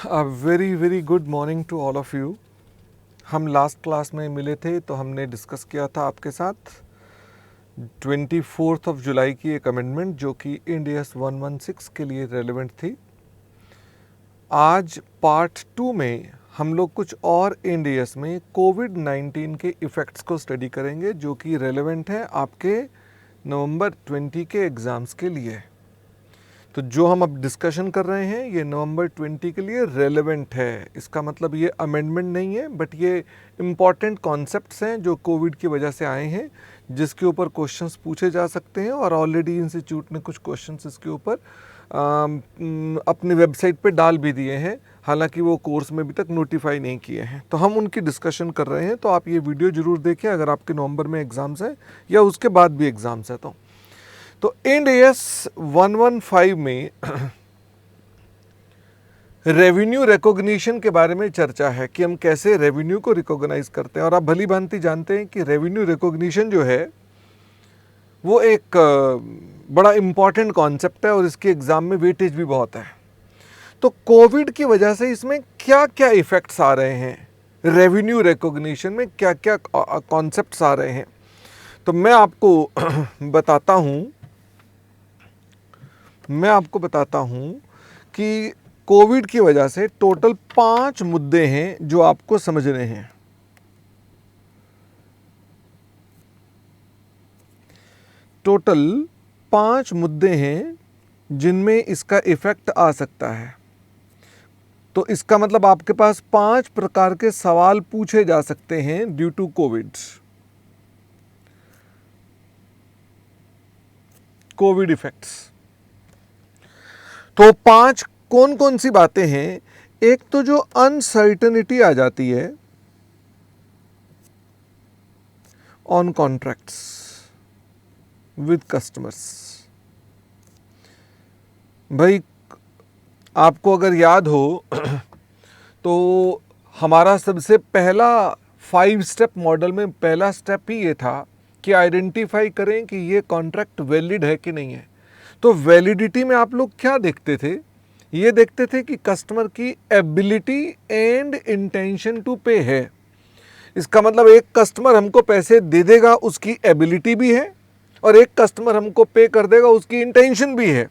Very very good morning to all of you. हम last class में मिले थे तो हमने डिस्कस किया था आपके साथ 24 जुलाई की एक अमेंडमेंट जो कि इंड एस 116 के लिए रेलेवेंट थी। आज पार्ट 2 में हम लोग कुछ और इंड एस में कोविड-19 के इफ़ेक्ट्स को स्टडी करेंगे जो कि रेलेवेंट है आपके नवंबर 20 के एग्ज़ाम्स के लिए। तो जो हम अब डिस्कशन कर रहे हैं ये नवंबर 20 के लिए रेलेवेंट है। इसका मतलब ये अमेंडमेंट नहीं है बट ये इम्पॉर्टेंट कॉन्सेप्ट्स हैं जो कोविड की वजह से आए हैं, जिसके ऊपर क्वेश्चंस पूछे जा सकते हैं और ऑलरेडी इंस्टीट्यूट ने कुछ क्वेश्चंस इसके ऊपर अपनी वेबसाइट पे डाल भी दिए हैं, हालांकि वो कोर्स में अभी तक नोटिफाई नहीं किए हैं। तो हम उनकी डिस्कशन कर रहे हैं, तो आप ये वीडियो ज़रूर देखें अगर आपके नवंबर में एग्ज़ाम्स हैं या उसके बाद भी एग्ज़ाम्स हैं। तो इंड एस 115 में रेवेन्यू रिकॉग्निशन के बारे में चर्चा है कि हम कैसे रेवेन्यू को रिकॉग्नाइज करते हैं। और आप भली भांति जानते हैं कि रेवेन्यू रिकॉग्निशन जो है वो एक बड़ा इम्पॉर्टेंट कॉन्सेप्ट है और इसके एग्ज़ाम में वेटेज भी बहुत है। तो कोविड की वजह से इसमें क्या क्या इफ़ेक्ट्स आ रहे हैं, रेवेन्यू रिकॉग्निशन में क्या क्या कॉन्सेप्ट्स आ रहे हैं, तो मैं आपको बताता हूं कि कोविड की वजह से टोटल 5 मुद्दे हैं जो आपको समझने हैं। टोटल 5 मुद्दे हैं जिनमें इसका इफेक्ट आ सकता है। तो इसका मतलब आपके पास 5 प्रकार के सवाल पूछे जा सकते हैं ड्यू टू कोविड इफेक्ट्स। तो 5 कौन कौन सी बातें हैं? एक तो जो अनसर्टेनिटी आ जाती है ऑन कॉन्ट्रैक्ट्स विद कस्टमर्स। भाई आपको अगर याद हो तो हमारा सबसे पहला 5 स्टेप मॉडल में पहला स्टेप ही ये था कि आइडेंटिफाई करें कि ये कॉन्ट्रैक्ट वैलिड है कि नहीं है। तो वैलिडिटी में आप लोग क्या देखते थे? ये देखते थे कि कस्टमर की एबिलिटी एंड इंटेंशन टू पे है। इसका मतलब एक कस्टमर हमको पैसे दे देगा उसकी एबिलिटी भी है और एक कस्टमर हमको पे कर देगा उसकी इंटेंशन भी है।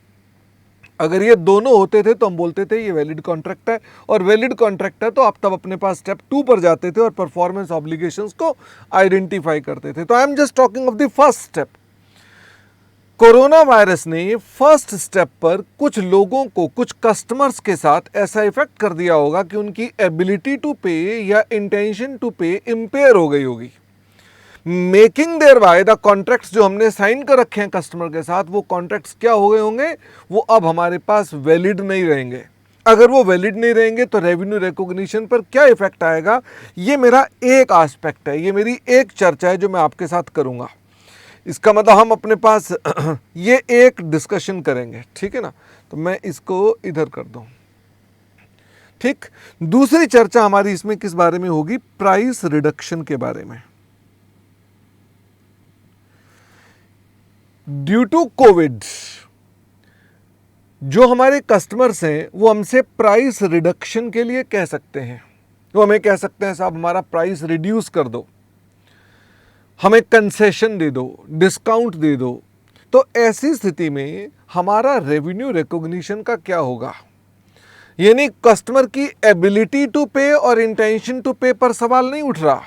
अगर ये दोनों होते थे तो हम बोलते थे ये वैलिड कॉन्ट्रैक्ट है, और वैलिड कॉन्ट्रैक्ट है तो आप तब अपने पास स्टेप 2 पर जाते थे और परफॉर्मेंस ऑब्लिगेशंस को आइडेंटिफाई करते थे। तो I am just talking of the first step. Corona virus ने फर्स्ट स्टेप पर कुछ लोगों को, कुछ कस्टमर्स के साथ ऐसा इफेक्ट कर दिया होगा कि उनकी एबिलिटी टू पे या इंटेंशन टू पे इंपेयर हो गई होगी, making their by the contracts जो हमने साइन कर रखे हैं कस्टमर के साथ, वो कॉन्ट्रैक्ट्स क्या हो गए होंगे? वो अब हमारे पास वैलिड नहीं रहेंगे। अगर वो वैलिड नहीं रहेंगे तो रेवेन्यू रिकॉग्निशन पर क्या इफेक्ट आएगा? ये मेरा एक एस्पेक्ट है, ये मेरी एक चर्चा है जो मैं आपके साथ करूंगा। इसका मतलब हम अपने पास ये एक डिस्कशन करेंगे, ठीक है ना? तो मैं इसको इधर कर दूं, ठीक। दूसरी चर्चा हमारी इसमें किस बारे में होगी? प्राइस रिडक्शन के बारे में। ड्यू टू कोविड जो हमारे कस्टमर्स हैं वो हमसे प्राइस रिडक्शन के लिए कह सकते हैं। वो हमें कह सकते हैं साहब हमारा प्राइस रिड्यूस कर दो, हमें कंसेशन दे दो, डिस्काउंट दे दो। तो ऐसी स्थिति में हमारा रेवेन्यू रिकॉग्निशन का क्या होगा? यानी कस्टमर की एबिलिटी टू पे और इंटेंशन टू पे पर सवाल नहीं उठ रहा।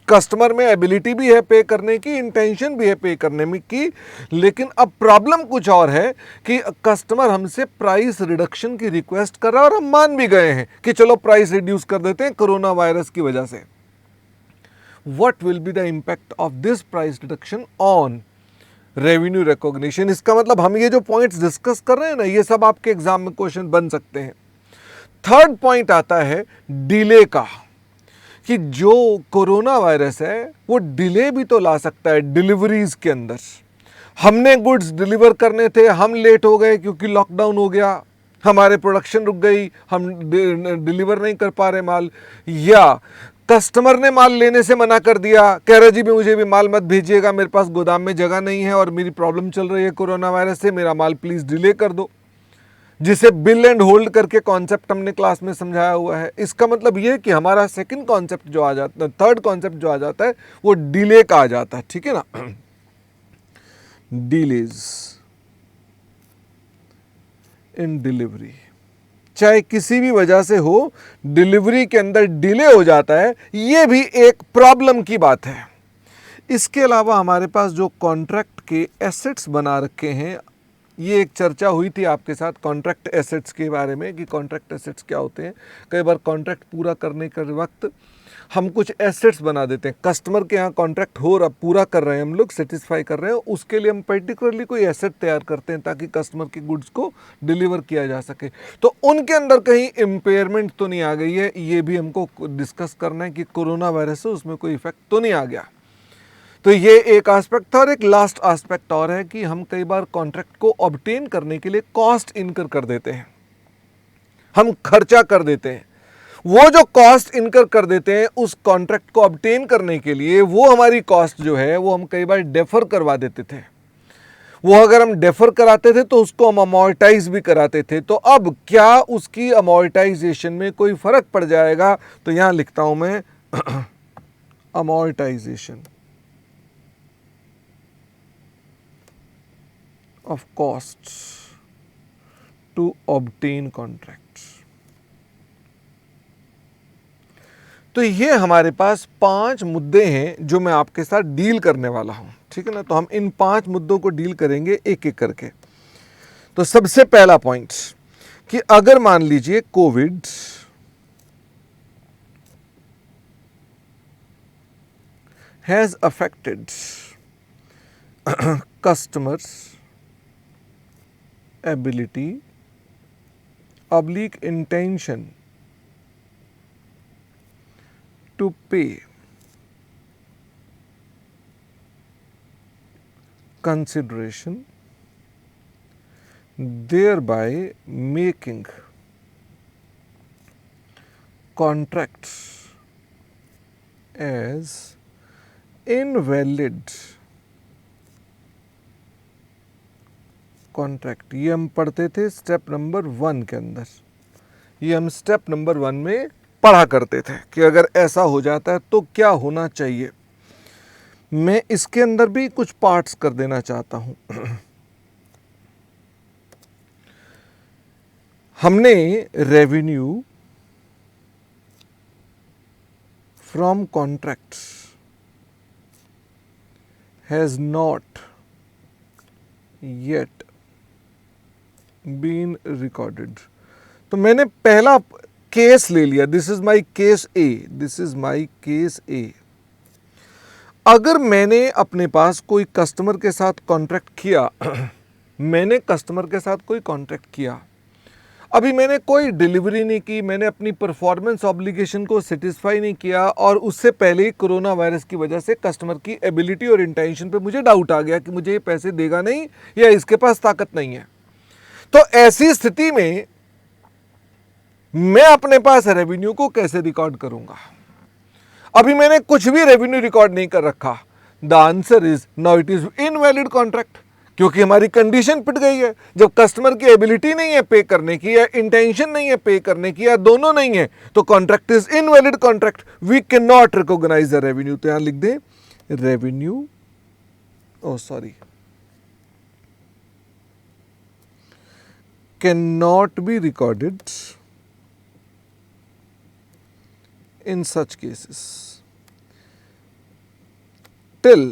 कस्टमर में एबिलिटी भी है पे करने की, इंटेंशन भी है पे करने में की, लेकिन अब प्रॉब्लम कुछ और है कि कस्टमर हमसे प्राइस रिडक्शन की रिक्वेस्ट कर रहा है और हम मान भी गए हैं कि चलो प्राइस रिड्यूस कर देते हैं कोरोना वायरस की वजह से। What will be the impact of this price reduction on revenue recognition? इसका मतलब हम ये जो पॉइंट्स डिस्कस कर रहे हैं ना, ये सब आपके एग्जाम में क्वेश्चन बन सकते हैं। थर्ड पॉइंट आता है डिले का, कि जो कोरोना वायरस है वो डिले भी तो ला सकता है डिलीवरीज के अंदर। हमने गुड्स डिलीवर करने थे, हम लेट हो गए क्योंकि लॉकडाउन हो गया, हमारे प्रोडक्शन रुक गई, हम डिलीवर नहीं कर पा रहे माल, या कस्टमर ने माल लेने से मना कर दिया, कह रहा जी मुझे भी माल मत भेजिएगा, मेरे पास गोदाम में जगह नहीं है और मेरी प्रॉब्लम चल रही है कोरोना वायरस से, मेरा माल प्लीज़ डिले कर दो। जिसे बिल एंड होल्ड करके कॉन्सेप्ट हमने क्लास में समझाया हुआ है। इसका मतलब ये कि हमारा सेकंड कॉन्सेप्ट जो आ जाता है, थर्ड कॉन्सेप्ट जो आ जाता है वो डिले का आ जाता है, ठीक है ना। डिलेज इन डिलीवरी, चाहे किसी भी वजह से हो, डिलीवरी के अंदर डिले हो जाता है, ये भी एक प्रॉब्लम की बात है। इसके अलावा हमारे पास जो कॉन्ट्रैक्ट के एसेट्स बना रखे हैं, ये एक चर्चा हुई थी आपके साथ कॉन्ट्रैक्ट एसेट्स के बारे में कि कॉन्ट्रैक्ट एसेट्स क्या होते हैं। कई बार कॉन्ट्रैक्ट पूरा करने के वक्त हम कुछ एसेट्स बना देते हैं। कस्टमर के यहाँ कॉन्ट्रैक्ट हो रहा, पूरा कर रहे हैं हम लोग, सेटिस्फाई कर रहे हैं, उसके लिए हम पर्टिकुलरली कोई एसेट तैयार करते हैं ताकि कस्टमर के गुड्स को डिलीवर किया जा सके। तो उनके अंदर कहीं इम्पेयरमेंट तो नहीं आ गई है, ये भी हमको डिस्कस करना है कि कोरोना वायरस से उसमें कोई इफेक्ट तो नहीं आ गया। तो ये एक एस्पेक्ट था। और एक लास्ट एस्पेक्ट और है कि हम कई बार कॉन्ट्रैक्ट को ऑब्टेन करने के लिए कॉस्ट इनकर कर देते हैं, हम खर्चा कर देते हैं। वो जो कॉस्ट इनकर कर देते हैं उस कॉन्ट्रैक्ट को ऑब्टेन करने के लिए, वो हमारी कॉस्ट जो है वो हम कई बार डेफर करवा देते थे। वो अगर हम डेफर कराते थे तो उसको हम अमॉर्टाइज भी कराते थे। तो अब क्या उसकी अमॉर्टाइजेशन में कोई फर्क पड़ जाएगा? तो यहां लिखता हूं मैं amortisation of costs to obtain contracts। तो ये हमारे पास 5 मुद्दे हैं जो मैं आपके साथ डील करने वाला हूं, ठीक है ना। तो हम इन 5 मुद्दों को डील करेंगे एक एक करके। तो सबसे पहला पॉइंट कि अगर मान लीजिए Covid has affected customers ability oblique intention to pay consideration, thereby making contracts as invalid contract. ये हम पढ़ते थे स्टेप नंबर 1 के अंदर, ये हम स्टेप नंबर 1 में पढ़ा करते थे कि अगर ऐसा हो जाता है तो क्या होना चाहिए। मैं इसके अंदर भी कुछ पार्ट्स कर देना चाहता हूं। हमने revenue from contracts has not yet been recorded. तो मैंने पहला केस ले लिया, this is my case A, this is my case A. अगर मैंने अपने पास कोई कस्टमर के साथ कॉन्ट्रैक्ट किया मैंने कस्टमर के साथ कोई कॉन्ट्रैक्ट किया, अभी मैंने कोई डिलीवरी नहीं की, मैंने अपनी परफॉर्मेंस ऑब्लिगेशन को सेटिस्फाई नहीं किया, और उससे पहले ही कोरोना वायरस की वजह से कस्टमर की एबिलिटी और इंटेंशन पे मुझे डाउट आ गया कि मुझे ये पैसे देगा नहीं या इसके पास ताकत नहीं है। तो ऐसी स्थिति में मैं अपने पास रेवेन्यू को कैसे रिकॉर्ड करूंगा? अभी मैंने कुछ भी रेवेन्यू रिकॉर्ड नहीं कर रखा। The answer is now it is invalid contract, क्योंकि हमारी कंडीशन पिट गई है। जब कस्टमर की एबिलिटी नहीं है पे करने की, या इंटेंशन नहीं है पे करने की, या दोनों नहीं है, तो contract is invalid contract, we can not recognise the revenue. तो यहां लिख दें revenue, oh sorry, cannot be recorded in such cases till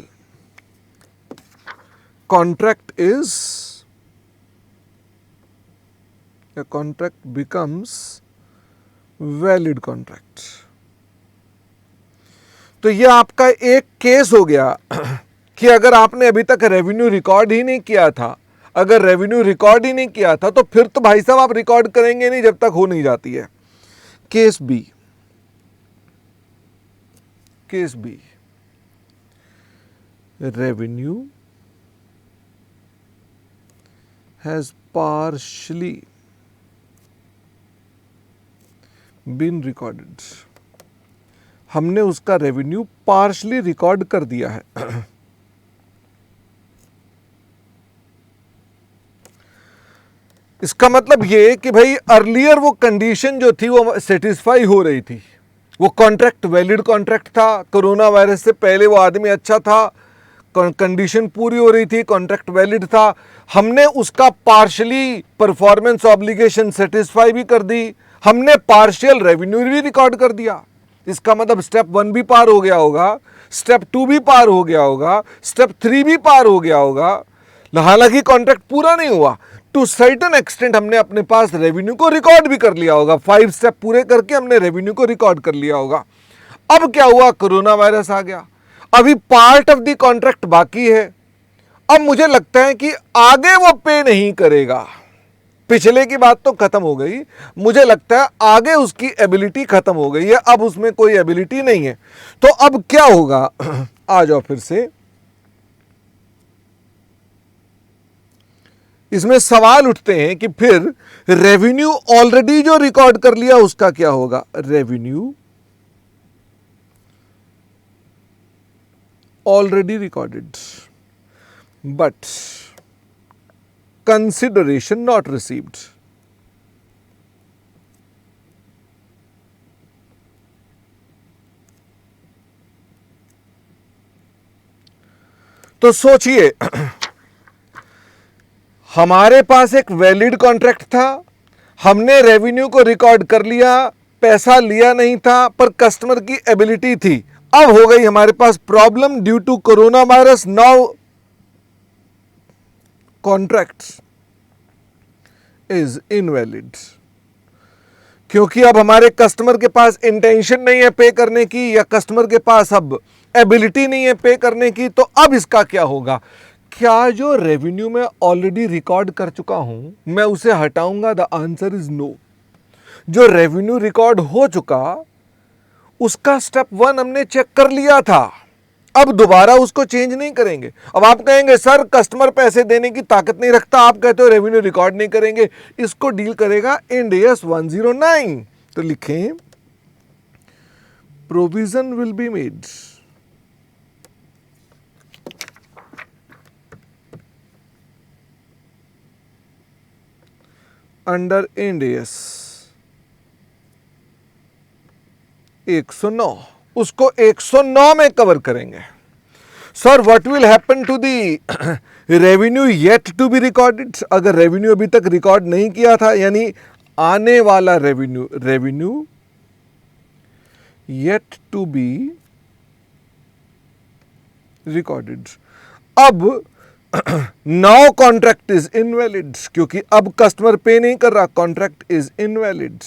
contract is, a contract becomes valid contract। तो ये आपका एक केस हो गया कि अगर आपने अभी तक रेवेन्यू रिकॉर्ड ही नहीं किया था, अगर रेवेन्यू रिकॉर्ड ही नहीं किया था तो फिर तो भाई साहब आप रिकॉर्ड करेंगे नहीं जब तक हो नहीं जाती है। Case B, case B, revenue has partially been recorded. हमने उसका रेवेन्यू पार्शली रिकॉर्ड कर दिया है। इसका मतलब ये कि भाई अर्लियर वो कंडीशन जो थी वो सेटिस्फाई हो रही थी, वो कॉन्ट्रैक्ट वैलिड कॉन्ट्रैक्ट था, कोरोना वायरस से पहले वो आदमी अच्छा था, कंडीशन पूरी हो रही थी, कॉन्ट्रैक्ट वैलिड था, हमने उसका पार्शियली परफॉर्मेंस ऑब्लिगेशन सेटिस्फाई भी कर दी, हमने पार्शियल रेवेन्यू भी रिकॉर्ड कर दिया। इसका मतलब स्टेप 1 भी पार हो गया होगा, स्टेप 2 भी पार हो गया होगा, स्टेप 3 भी पार हो गया होगा, हालांकि कॉन्ट्रैक्ट पूरा नहीं हुआ, टू सर्टेन एक्सटेंट हमने अपने पास रेवेन्यू को रिकॉर्ड भी कर लिया होगा, 5 स्टेप पूरे करके हमने रेवेन्यू को रिकॉर्ड कर लिया होगा। अब क्या हुआ, कोरोना वायरस आ गया, अभी पार्ट ऑफ द कॉन्ट्रैक्ट बाकी है, अब मुझे लगता है कि आगे वो पे नहीं करेगा, पिछले की बात तो खत्म हो गई, मुझे लगता है आगे उसकी एबिलिटी खत्म हो गई है, अब उसमें कोई एबिलिटी नहीं है, तो अब क्या होगा आ जाओ फिर से, इसमें सवाल उठते हैं कि फिर रेवेन्यू ऑलरेडी जो रिकॉर्ड कर लिया उसका क्या होगा, revenue already recorded but consideration not received. तो सोचिए, हमारे पास एक वैलिड कॉन्ट्रैक्ट था, हमने रेवेन्यू को रिकॉर्ड कर लिया, पैसा लिया नहीं था पर कस्टमर की एबिलिटी थी, अब हो गई हमारे पास problem due to corona virus, now contract is invalid, क्योंकि अब हमारे कस्टमर के पास इंटेंशन नहीं है पे करने की, या कस्टमर के पास अब एबिलिटी नहीं है पे करने की। तो अब इसका क्या होगा, क्या जो रेवेन्यू में ऑलरेडी रिकॉर्ड कर चुका हूं मैं उसे हटाऊंगा, द आंसर इज नो। जो रेवेन्यू रिकॉर्ड हो चुका उसका स्टेप 1 हमने चेक कर लिया था, अब दोबारा उसको चेंज नहीं करेंगे। अब आप कहेंगे सर कस्टमर पैसे देने की ताकत नहीं रखता, आप कहते हो रेवेन्यू रिकॉर्ड नहीं करेंगे, इसको डील करेगा इंड AS 109। तो लिखें provision will be made under Ind AS 109, उसको 109 में कवर करेंगे। Sir what will happen to the revenue yet to be recorded, अगर रेवेन्यू अभी तक रिकॉर्ड नहीं किया था, यानी आने वाला revenue, revenue yet to be recorded, अब नाउ कॉन्ट्रैक्ट इज इनवैलिड, क्योंकि अब कस्टमर पे नहीं कर रहा, कॉन्ट्रैक्ट इज इनवैलिड।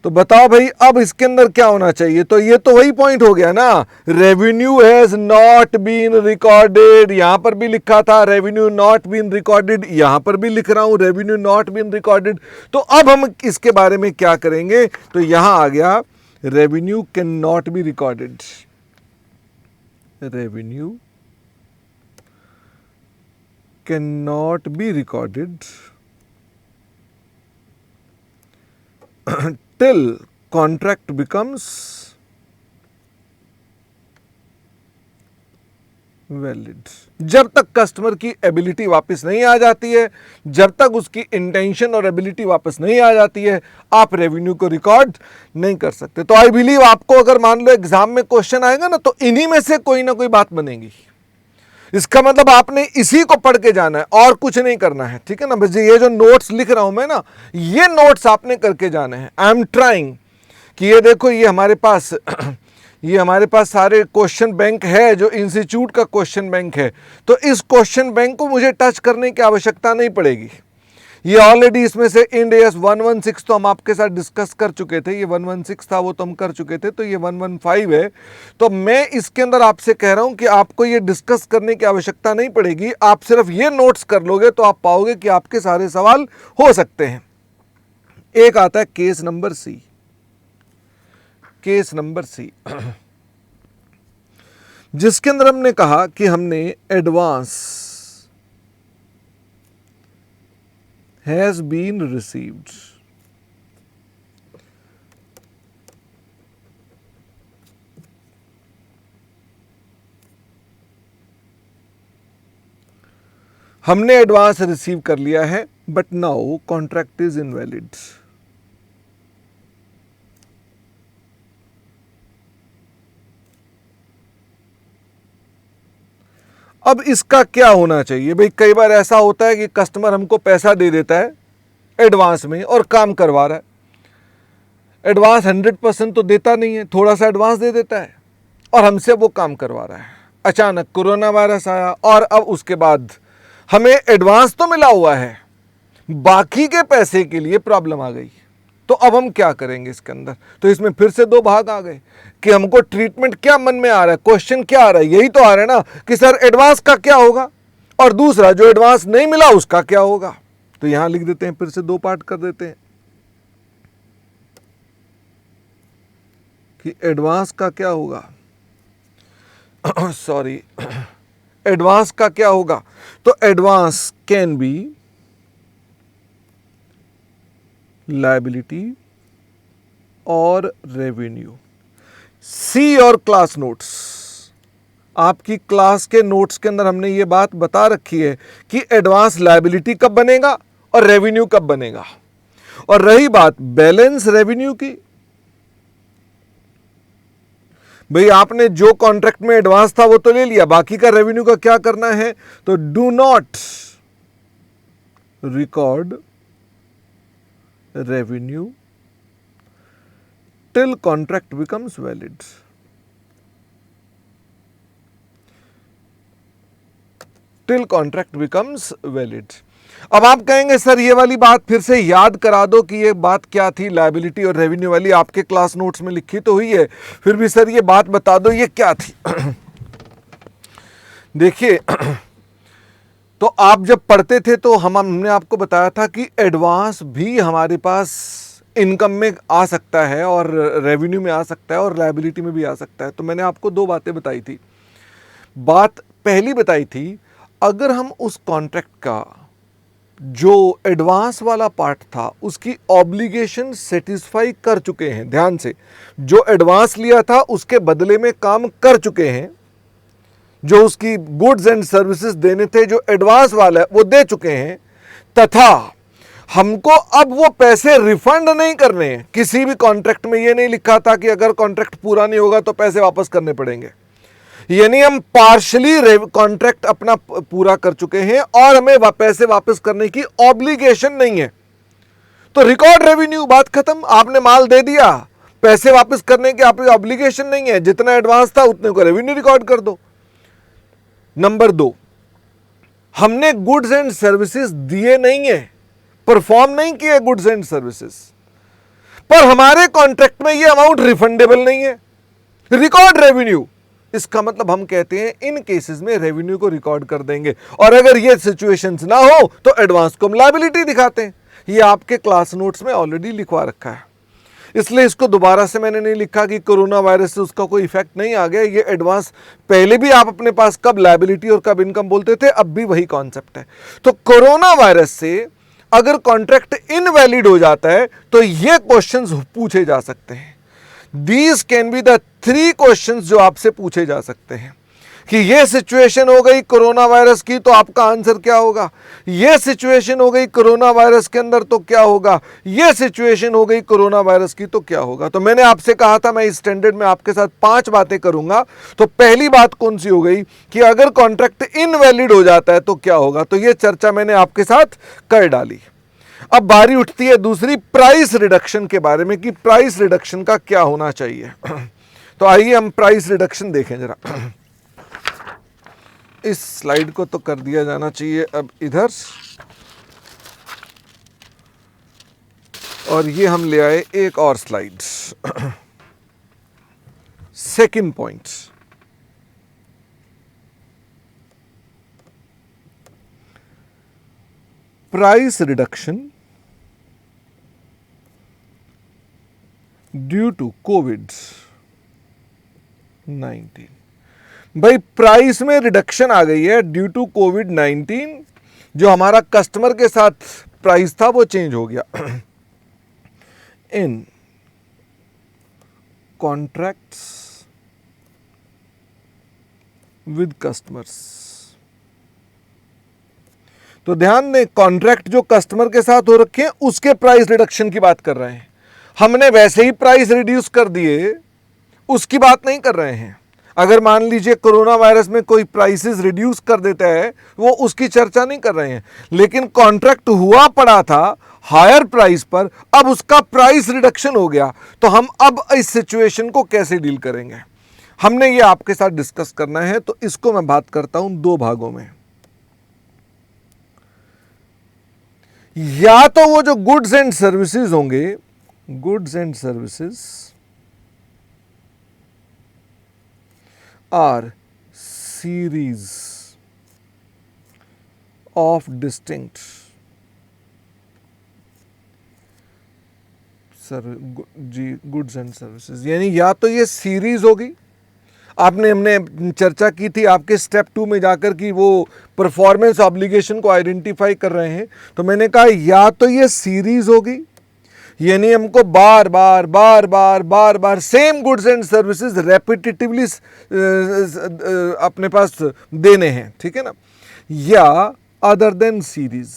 तो बताओ भाई अब इसके अंदर क्या होना चाहिए, तो ये तो वही पॉइंट हो गया ना, revenue has not been recorded, यहां पर भी लिखा था रेवेन्यू नॉट बीन रिकॉर्डेड, यहां पर भी लिख रहा हूं रेवेन्यू नॉट बीन रिकॉर्डेड। तो अब हम इसके बारे में क्या करेंगे, तो यहां आ गया revenue can not be recorded, revenue can not be recorded till contract becomes valid. जब तक कस्टमर की एबिलिटी वापस नहीं आ जाती है, जब तक उसकी इंटेंशन और एबिलिटी वापस नहीं आ जाती है, आप रेवेन्यू को रिकॉर्ड नहीं कर सकते। तो आई बिलीव आपको अगर मान लो एग्जाम में क्वेश्चन आएगा ना, तो इन्हीं में से कोई ना कोई बात बनेगी। इसका मतलब आपने इसी को पढ़ के जाना है और कुछ नहीं करना है, ठीक है ना। बस ये जो नोट्स लिख रहा हूं मैं ना, ये नोट्स आपने करके जाने हैं। आई एम ट्राइंग कि ये देखो, ये हमारे पास ये हमारे पास सारे क्वेश्चन बैंक है, जो इंस्टीट्यूट का क्वेश्चन बैंक है, तो इस क्वेश्चन बैंक को मुझे टच करने की आवश्यकता नहीं पड़ेगी। ये ऑलरेडी इसमें से इंड AS 116 तो हम आपके साथ डिस्कस कर चुके थे, ये 116 था वो तो हम कर चुके थे, तो ये 115 है। तो मैं इसके अंदर आपसे कह रहा हूं कि आपको ये डिस्कस करने की आवश्यकता नहीं पड़ेगी, आप सिर्फ ये नोट्स कर लोगे तो आप पाओगे कि आपके सारे सवाल हो सकते हैं। एक आता है case number C, case number C जिसके अंदर हमने कहा कि हमने एडवांस has been received, हमने एडवांस रिसीव कर लिया है, but now contract is invalid. अब इसका क्या होना चाहिए भाई? कई बार ऐसा होता है कि कस्टमर हमको पैसा दे देता है एडवांस में और काम करवा रहा है। एडवांस 100% तो देता नहीं है, थोड़ा सा एडवांस दे देता है और हमसे वो काम करवा रहा है। अचानक कोरोना वायरस आया और अब उसके बाद हमें एडवांस तो मिला हुआ है, बाकी के पैसे के लिए प्रॉब्लम आ गई। तो अब हम क्या करेंगे इसके अंदर? तो इसमें फिर से दो भाग आ गए कि हमको ट्रीटमेंट क्या मन में आ रहा है, क्वेश्चन क्या आ रहा है, यही तो आ रहा है ना कि सर एडवांस का क्या होगा और दूसरा जो एडवांस नहीं मिला उसका क्या होगा। तो यहां लिख देते हैं, फिर से दो पार्ट कर देते हैं कि एडवांस का क्या होगा। सॉरी, एडवांस का क्या होगा? तो एडवांस कैन बी लायबिलिटी और रेवेन्यू। सी और क्लास नोट्स, आपकी क्लास के नोट्स के अंदर हमने ये बात बता रखी है कि एडवांस लायबिलिटी कब बनेगा और रेवेन्यू कब बनेगा। और रही बात बैलेंस रेवेन्यू की, भाई आपने जो कॉन्ट्रैक्ट में एडवांस था वो तो ले लिया, बाकी का रेवेन्यू का क्या करना है? तो do not record revenue till contract becomes valid. Till contract becomes valid. अब आप कहेंगे सर ये वाली बात फिर से याद करा दो कि ये बात क्या थी, लायबिलिटी और रेवेन्यू वाली, आपके क्लास नोट्स में लिखी तो हुई है, फिर भी सर ये बात बता दो ये क्या थी। देखिए, तो आप जब पढ़ते थे तो हमने आपको बताया था कि एडवांस भी हमारे पास इनकम में आ सकता है और रेवेन्यू में आ सकता है और लायबिलिटी में भी आ सकता है। तो मैंने आपको दो बातें बताई थी। बात पहली बताई थी, अगर हम उस कॉन्ट्रैक्ट का जो एडवांस वाला पार्ट था उसकी ऑब्लिगेशन सेटिस्फाई कर चुके हैं, ध्यान से, जो एडवांस लिया था उसके बदले में काम कर चुके हैं, जो उसकी गुड्स एंड सर्विसेज देने थे जो एडवांस वाला वो दे चुके हैं, तथा हमको अब वो पैसे रिफंड नहीं करने हैं। किसी भी कॉन्ट्रैक्ट में ये नहीं लिखा था कि अगर कॉन्ट्रैक्ट पूरा नहीं होगा तो पैसे वापस करने पड़ेंगे, यानी हम पार्शली कॉन्ट्रैक्ट अपना पूरा कर चुके हैं और हमें पैसे वापस करने की ऑब्लिगेशन नहीं है। तो रिकॉर्ड रेवेन्यू, बात खत्म। आपने माल दे दिया, पैसे वापस करने की आपकी ऑब्लिगेशन नहीं है, जितना एडवांस था उतने को रेवेन्यू रिकॉर्ड कर दो। नंबर दो, हमने गुड्स एंड सर्विसेज दिए नहीं है, परफॉर्म नहीं किए गुड्स एंड सर्विसेज, पर हमारे कॉन्ट्रैक्ट में ये अमाउंट रिफंडेबल नहीं है, रिकॉर्ड रेवेन्यू। इसका मतलब हम कहते हैं इन केसेस में रेवेन्यू को रिकॉर्ड कर देंगे, और अगर ये सिचुएशंस ना हो तो एडवांस को हम लायबिलिटी दिखाते हैं। ये आपके क्लास नोट्स में ऑलरेडी लिखवा रखा है, इसलिए इसको दोबारा से मैंने नहीं लिखा कि कोरोना वायरस से उसका कोई इफेक्ट नहीं आ गया। ये एडवांस पहले भी आप अपने पास कब लायबिलिटी और कब इनकम बोलते थे, अब भी वही कॉन्सेप्ट है। तो कोरोना वायरस से अगर कॉन्ट्रैक्ट इनवैलिड हो जाता है तो ये क्वेश्चंस पूछे जा सकते हैं। These can be the 3 questions जो आपसे पूछे जा सकते हैं कि ये सिचुएशन हो गई कोरोना वायरस की तो आपका आंसर क्या होगा, ये सिचुएशन हो गई कोरोना वायरस के अंदर तो क्या होगा, ये सिचुएशन हो गई कोरोना वायरस की तो क्या होगा। तो मैंने आपसे कहा था मैं इस स्टैंडर्ड में आपके साथ 5 बातें करूंगा। तो पहली बात कौन सी हो गई कि अगर कॉन्ट्रैक्ट इनवैलिड हो जाता है तो क्या होगा, तो ये चर्चा मैंने आपके साथ कर डाली। अब बारी उठती है दूसरी, प्राइस रिडक्शन के बारे में कि प्राइस रिडक्शन का क्या होना चाहिए। तो आइए हम प्राइस रिडक्शन देखें जरा। इस स्लाइड को तो कर दिया जाना चाहिए अब इधर, और ये हम ले आए एक और slide. Second point, price reduction due to कोविड-19। भाई प्राइस में रिडक्शन आ गई है ड्यू टू कोविड-19। जो हमारा कस्टमर के साथ प्राइस था वो चेंज हो गया। इन कॉन्ट्रैक्ट्स विद कस्टमर्स। तो तो ध्यान दें, कॉन्ट्रैक्ट जो कस्टमर के साथ हो रखे हैं उसके प्राइस रिडक्शन की बात कर रहे हैं। हमने वैसे ही प्राइस रिड्यूस कर दिए, उसकी बात नहीं कर रहे हैं। अगर मान लीजिए कोरोना वायरस में कोई प्राइसेस रिड्यूस कर देता है, वो उसकी चर्चा नहीं कर रहे हैं। लेकिन कॉन्ट्रैक्ट हुआ पड़ा था हायर प्राइस पर, अब उसका प्राइस रिडक्शन हो गया, तो हम अब इस सिचुएशन को कैसे डील करेंगे, हमने ये आपके साथ डिस्कस करना है। तो इसको मैं बात करता हूं दो भागों में। या तो वो जो गुड्स एंड सर्विसेज होंगे, goods and services are series of distinct goods and services, यानी या तो ये सीरीज होगी, हमने चर्चा की थी आपके स्टेप 2 में जाकर कि वो परफॉर्मेंस ऑब्लिगेशन को आइडेंटिफाई कर रहे हैं। तो मैंने कहा या तो ये सीरीज होगी, यानी हमको बार बार same goods and services repetitively अपने पास देने हैं, ठीक है ना, या अदर देन सीरीज।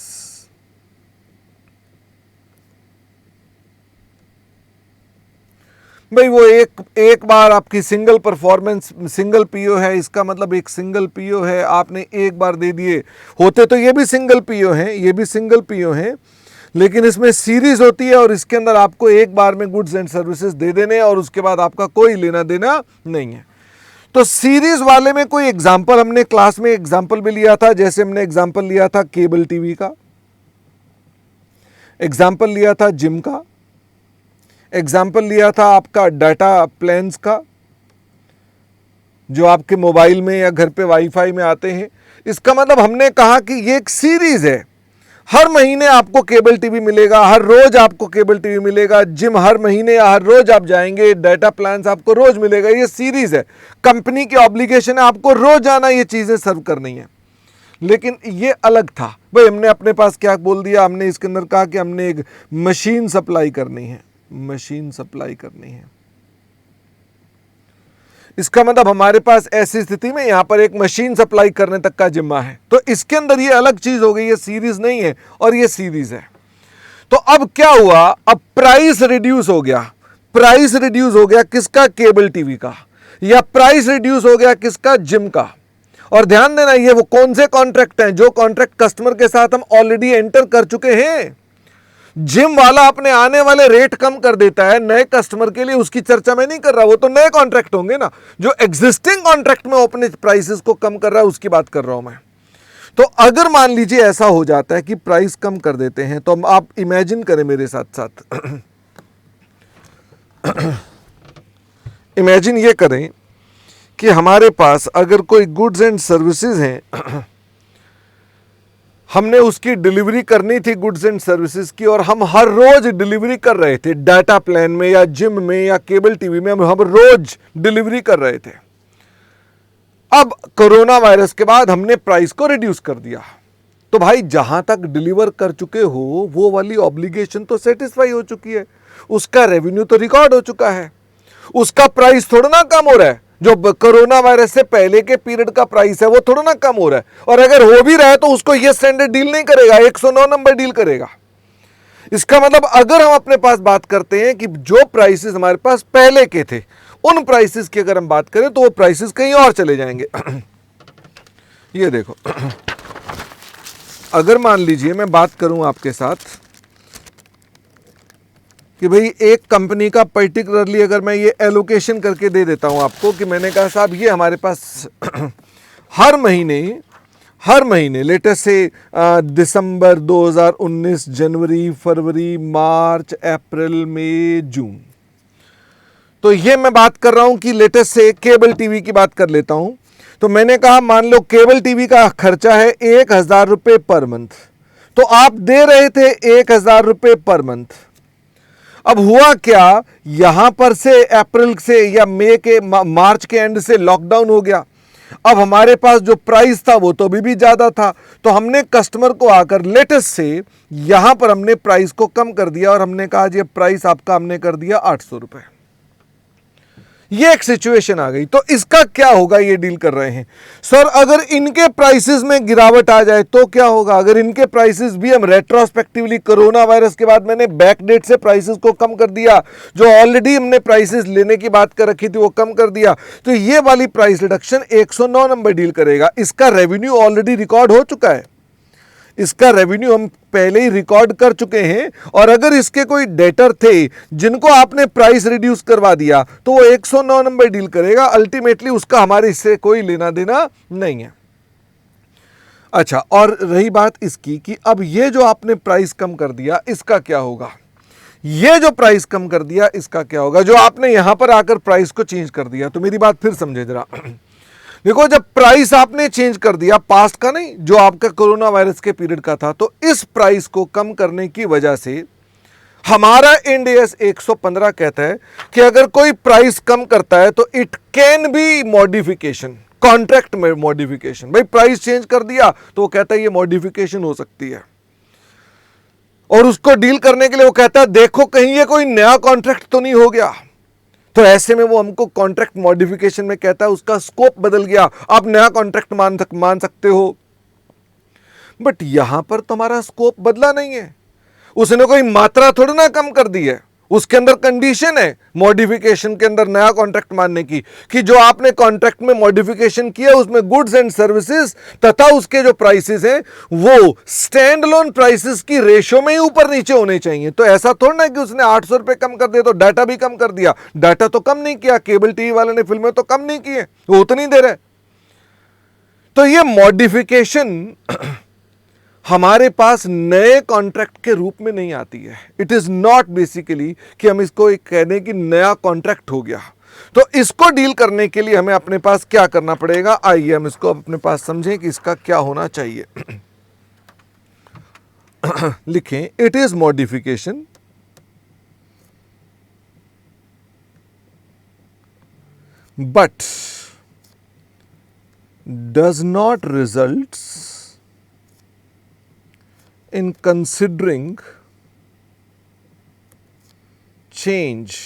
भाई वो एक बार आपकी सिंगल परफॉर्मेंस, सिंगल पीओ है, इसका मतलब एक सिंगल पीओ है, आपने एक बार दे दिए, होते तो ये भी सिंगल पीओ हैं, ये भी सिंगल पीओ हैं, लेकिन इसमें सीरीज होती है और इसके अंदर आपको एक बार में गुड्स एंड सर्विसेज दे देने और उसके बाद आपका कोई लेना देना नहीं है। तो सीरीज वाले में कोई एग्जांपल, हमने क्लास में एग्जांपल भी लिया था, जैसे हमने एग्जांपल लिया था केबल टीवी का, एग्जांपल लिया था जिम का, एग्जांपल लिया था आपका डाटा प्लान्स का, जो आपके मोबाइल में या घर पे वाईफाई में आते हैं। इसका मतलब हमने कहा कि ये एक सीरीज है, हर महीने आपको केबल टीवी मिलेगा, हर रोज आपको केबल टीवी मिलेगा, जिम हर महीने या हर रोज आप जाएंगे, डाटा प्लान्स आपको रोज मिलेगा, ये सीरीज है। कंपनी की ऑब्लिगेशन है आपको रोज आना ये चीजें सर्व करनी है। लेकिन ये अलग था भाई, हमने अपने पास क्या बोल दिया, हमने इसके अंदर कहा कि हमने एक मशीन सप्लाई करनी है, मशीन सप्लाई करनी है। इसका मतलब हमारे पास ऐसी स्थिति में यहां पर एक मशीन सप्लाई करने तक का जिम्मा है। तो इसके अंदर ये अलग चीज हो गई, ये सीरीज नहीं है और ये सीरीज है। तो अब क्या हुआ, अब प्राइस रिड्यूस हो गया। प्राइस रिड्यूस हो गया किसका, केबल टीवी का, या प्राइस रिड्यूस हो गया किसका, जिम का। और ध्यान देना, ये वो कौन से कॉन्ट्रैक्ट हैं, जो कॉन्ट्रैक्ट कस्टमर के साथ हम ऑलरेडी एंटर कर चुके हैं। जिम वाला अपने आने वाले रेट कम कर देता है नए कस्टमर के लिए, उसकी चर्चा मैं नहीं कर रहा, वो तो नए कॉन्ट्रैक्ट होंगे ना। जो एग्जिस्टिंग कॉन्ट्रैक्ट में अपने प्राइसेस को कम कर रहा है उसकी बात कर रहा हूं मैं। तो अगर मान लीजिए ऐसा हो जाता है कि प्राइस कम कर देते हैं, तो आप इमेजिन करें मेरे साथ साथ इमेजिन ये करें कि हमारे पास अगर कोई गुड्स एंड सर्विसेज हैं हमने उसकी डिलीवरी करनी थी गुड्स एंड सर्विसेज की, और हम हर रोज डिलीवरी कर रहे थे, डाटा प्लान में या जिम में या केबल टीवी में हम रोज डिलीवरी कर रहे थे। अब कोरोना वायरस के बाद हमने प्राइस को रिड्यूस कर दिया, तो भाई जहां तक डिलीवर कर चुके हो वो वाली ऑब्लिगेशन तो सेटिस्फाई हो चुकी है, उसका रेवेन्यू तो रिकॉर्ड हो चुका है, उसका प्राइस थोड़ा ना कम हो रहा है। जो कोरोना वायरस से पहले के पीरियड का प्राइस है वो थोड़ा ना कम हो रहा है, और अगर हो भी रहा है तो उसको ये स्टैंडर्ड डील नहीं करेगा, 109 नंबर डील करेगा। इसका मतलब अगर हम अपने पास बात करते हैं कि जो प्राइसेस हमारे पास पहले के थे उन प्राइसेस की अगर हम बात करें तो वो प्राइसेस कहीं और चले जाएंगे। ये देखो, अगर मान लीजिए मैं बात करूं आपके साथ कि भाई एक कंपनी का पर्टिकुलरली अगर मैं ये एलोकेशन करके दे देता हूं आपको कि मैंने कहा साहब ये हमारे पास हर महीने लेटेस्ट से दिसंबर 2019, जनवरी, फरवरी, मार्च, अप्रैल, मई, जून, तो ये मैं बात कर रहा हूं कि लेटेस्ट से केबल टीवी की बात कर लेता हूं। तो मैंने कहा मान लो केबल टीवी का खर्चा है 1000 रुपये पर मंथ, तो आप दे रहे थे 1000 रुपये पर मंथ। अब हुआ क्या, यहां पर से अप्रैल से या मई के मार्च के एंड से लॉकडाउन हो गया। अब हमारे पास जो प्राइस था वो तो भी ज्यादा था, तो हमने कस्टमर को आकर लेटेस्ट से यहां पर हमने प्राइस को कम कर दिया और हमने कहा ये प्राइस आपका हमने कर दिया 800 रुपए। ये एक सिचुएशन आ गई। तो इसका क्या होगा, ये डील कर रहे हैं सर। अगर इनके प्राइसेस में गिरावट आ जाए तो क्या होगा? अगर इनके प्राइसेस भी हम रेट्रोस्पेक्टिवली कोरोना वायरस के बाद मैंने बैकडेट से प्राइसेस को कम कर दिया, जो ऑलरेडी हमने प्राइसेस लेने की बात कर रखी थी वो कम कर दिया, तो ये वाली प्राइस रिडक्शन 109 नंबर डील करेगा। इसका रेवेन्यू ऑलरेडी रिकॉर्ड हो चुका है, इसका रेवेन्यू हम पहले ही रिकॉर्ड कर चुके हैं। और अगर इसके कोई डेटर थे जिनको आपने प्राइस रिड्यूस करवा दिया तो वो 109 नंबर डील करेगा। अल्टीमेटली उसका हमारे इससे कोई लेना देना नहीं है। अच्छा, और रही बात इसकी कि अब ये जो आपने प्राइस कम कर दिया इसका क्या होगा? ये जो प्राइस कम कर दिया इसका क्या होगा? जो आपने यहां पर आकर प्राइस को चेंज कर दिया, तो मेरी बात फिर समझे जरा। देखो, जब प्राइस आपने चेंज कर दिया, पास्ट का नहीं, जो आपका कोरोना वायरस के पीरियड का था, तो इस प्राइस को कम करने की वजह से हमारा इंड एस 115 कहता है कि अगर कोई प्राइस कम करता है तो it can be modification, contract में मॉडिफिकेशन। भाई प्राइस चेंज कर दिया तो वो कहता है ये मॉडिफिकेशन हो सकती है, और उसको डील करने के लिए वो कहता है देखो कहीं ये कोई नया कॉन्ट्रैक्ट तो नहीं हो गया। तो ऐसे में वो हमको कॉन्ट्रैक्ट मॉडिफिकेशन में कहता है उसका स्कोप बदल गया, आप नया कॉन्ट्रैक्ट मान सकते हो। बट यहां पर तुम्हारा स्कोप बदला नहीं है, उसने कोई मात्रा थोड़ी ना कम कर दी है, उसके अंदर कंडीशन है मॉडिफिकेशन के अंदर नया कॉन्ट्रैक्ट मानने की, कि जो आपने कॉन्ट्रैक्ट में मॉडिफिकेशन किया उसमें गुड्स एंड सर्विसेज तथा उसके जो प्राइसेस हैं वो स्टैंड लोन प्राइसेस की रेशो में ही ऊपर नीचे होने चाहिए। तो ऐसा थोड़ा ना कि उसने 800 रुपए कम कर दिया तो डाटा भी कम कर दिया। डाटा तो कम नहीं किया, केबल टीवी वाले ने फिल्में तो कम नहीं किए, वो उतनी दे रहे। तो ये मॉडिफिकेशन हमारे पास नए कॉन्ट्रैक्ट के रूप में नहीं आती है। इट इज नॉट बेसिकली कि हम इसको एक कह दें कि नया कॉन्ट्रैक्ट हो गया। तो इसको डील करने के लिए हमें अपने पास क्या करना पड़ेगा, आइए हम इसको अपने पास समझें कि इसका क्या होना चाहिए। लिखें, it is modification but does not results in considering change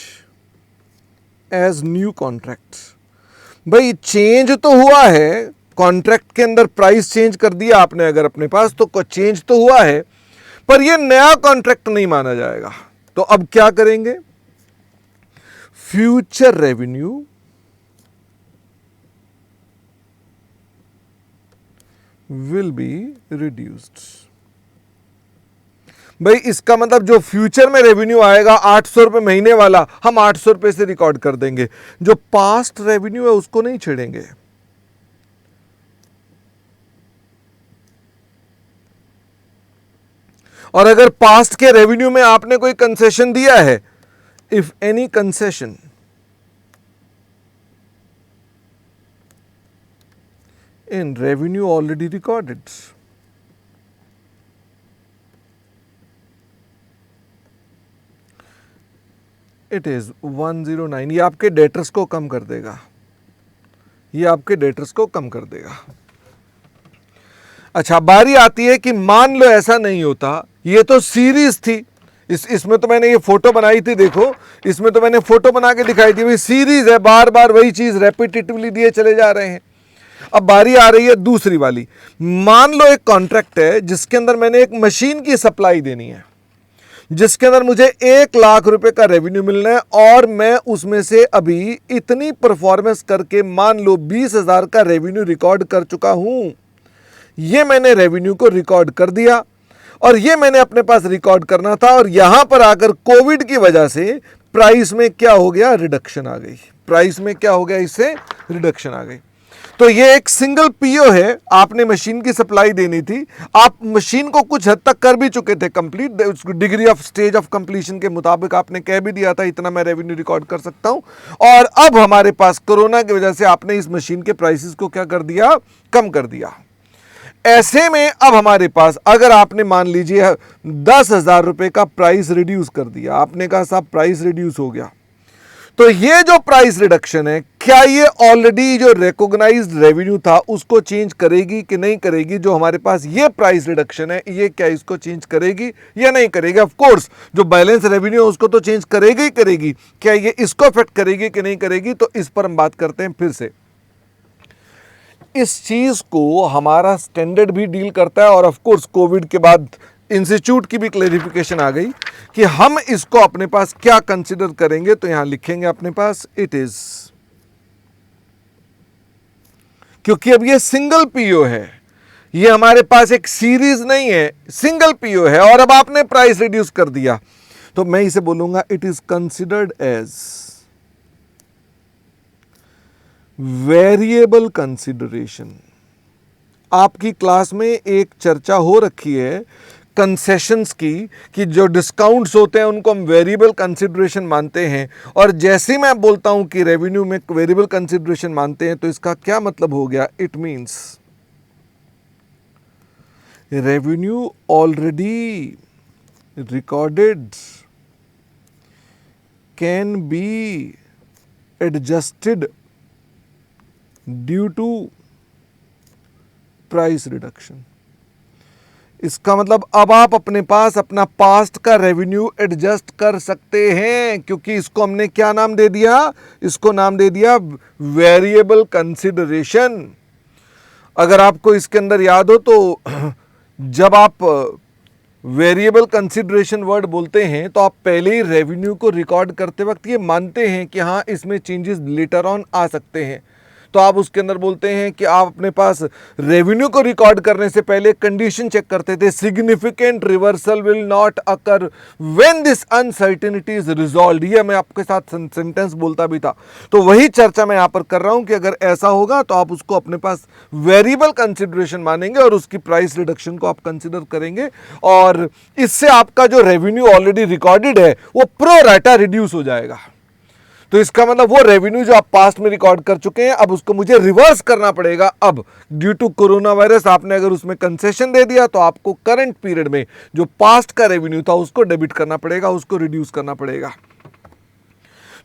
as new contract। भाई चेंज तो हुआ है, कॉन्ट्रैक्ट के अंदर प्राइस चेंज कर दिया आपने अगर अपने पास, तो चेंज तो हुआ है, पर यह नया कॉन्ट्रैक्ट नहीं माना जाएगा। तो अब क्या करेंगे? Future revenue will be reduced. भाई इसका मतलब जो फ्यूचर में रेवेन्यू आएगा 800 रुपए महीने वाला, हम 800 रुपए से रिकॉर्ड कर देंगे। जो पास्ट रेवेन्यू है उसको नहीं छेड़ेंगे। और अगर पास्ट के रेवेन्यू में आपने कोई कंसेशन दिया है, if any concession in revenue already recorded, it is 109। ये आपके डेटर्स को कम कर देगा, ये आपके डेटर्स को कम कर देगा। अच्छा, बारी आती है कि मान लो ऐसा नहीं होता, ये तो सीरीज थी, इसमें तो मैंने ये फोटो बनाई थी, देखो इसमें तो मैंने फोटो बना के दिखाई थी, भाई सीरीज है, बार बार वही चीज रेपिटेटिवली दिए चले जा रहे हैं। अब बारी आ रही है दूसरी वाली। मान लो एक कॉन्ट्रैक्ट है जिसके अंदर मैंने एक मशीन की सप्लाई देनी है, जिसके अंदर मुझे 1 लाख रुपए का रेवेन्यू मिलना है, और मैं उसमें से अभी इतनी परफॉर्मेंस करके मान लो 20,000 का रेवेन्यू रिकॉर्ड कर चुका हूं। ये मैंने रेवेन्यू को रिकॉर्ड कर दिया, और ये मैंने अपने पास रिकॉर्ड करना था, और यहां पर आकर कोविड की वजह से प्राइस में क्या हो गया, रिडक्शन आ गई। प्राइस में क्या हो गया, इससे रिडक्शन आ गई। तो ये एक सिंगल पीओ है, आपने मशीन की सप्लाई देनी थी, आप मशीन को कुछ हद तक कर भी चुके थे complete, degree of stage of completion के मुताबिक आपने कह भी दिया था इतना मैं रेवेन्यू रिकॉर्ड कर सकता हूं। और अब हमारे पास कोरोना की वजह से आपने इस मशीन के प्राइसेस को क्या कर दिया, कम कर दिया। ऐसे में अब हमारे पास अगर आपने मान लीजिए 10,000 रुपए का प्राइस रिड्यूस कर दिया, आपने कहा साहब प्राइस रिड्यूस हो गया, तो ये जो प्राइस रिडक्शन है, क्या ये ऑलरेडी जो रिकॉग्नाइज्ड रेवेन्यू था उसको चेंज करेगी कि नहीं करेगी? जो हमारे पास ये प्राइस रिडक्शन है, ये क्या इसको चेंज करेगी या नहीं करेगी? ऑफ कोर्स जो बैलेंस रेवेन्यू है उसको तो चेंज करेगी ही करेगी। क्या ये इसको अफेक्ट करेगी कि नहीं करेगी? तो इस पर हम बात करते हैं फिर से। इस चीज को हमारा स्टैंडर्ड भी डील करता है, और ऑफ कोर्स कोविड के बाद इंस्टीट्यूट की भी क्लेरिफिकेशन आ गई कि हम इसको अपने पास क्या कंसीडर करेंगे। तो यहां लिखेंगे अपने पास इट इज, क्योंकि अब ये सिंगल पीओ है, ये हमारे पास एक सीरीज नहीं है, सिंगल पीओ है, और अब आपने प्राइस रिड्यूस कर दिया, तो मैं इसे बोलूंगा it is considered as variable consideration. आपकी क्लास में एक चर्चा हो रखी है कंसेशंस की, कि जो डिस्काउंट्स होते हैं उनको हम वेरिएबल कंसिडरेशन मानते हैं, और जैसे ही मैं बोलता हूं कि रेवेन्यू में वेरिएबल कंसिडरेशन मानते हैं, तो इसका क्या मतलब हो गया? It means revenue already recorded can be adjusted due to price reduction. इसका मतलब अब आप अपने पास अपना पास्ट का रेवेन्यू एडजस्ट कर सकते हैं, क्योंकि इसको हमने क्या नाम दे दिया? इसको नाम दे दिया वेरिएबल कंसिडरेशन। अगर आपको इसके अंदर याद हो तो जब आप वेरिएबल कंसिडरेशन वर्ड बोलते हैं तो आप पहले ही रेवेन्यू को रिकॉर्ड करते वक्त ये मानते हैं कि हाँ इसमें चेंजेस लेटर ऑन आ सकते हैं। तो आप उसके अंदर बोलते हैं कि आप अपने पास रेवेन्यू को रिकॉर्ड करने से पहले कंडीशन चेक करते थे, significant reversal will not occur when this uncertainty is resolved. ये मैं आपके साथ सेंटेंस बोलता भी था, तो वही चर्चा मैं यहां पर कर रहा हूं कि अगर ऐसा होगा तो आप उसको अपने पास वेरिएबल कंसिडरेशन मानेंगे और उसकी प्राइस रिडक्शन को आप कंसिडर करेंगे, और इससे आपका जो रेवेन्यू ऑलरेडी रिकॉर्डेड है वो प्रो राटा रिड्यूस हो जाएगा। तो इसका मतलब वो रेवेन्यू जो आप पास्ट में रिकॉर्ड कर चुके हैं, अब उसको मुझे रिवर्स करना पड़ेगा। अब ड्यू टू कोरोना वायरस आपने अगर उसमें कंसेशन दे दिया तो आपको करंट पीरियड में जो पास्ट का रेवेन्यू था उसको डेबिट करना पड़ेगा, उसको रिड्यूस करना पड़ेगा।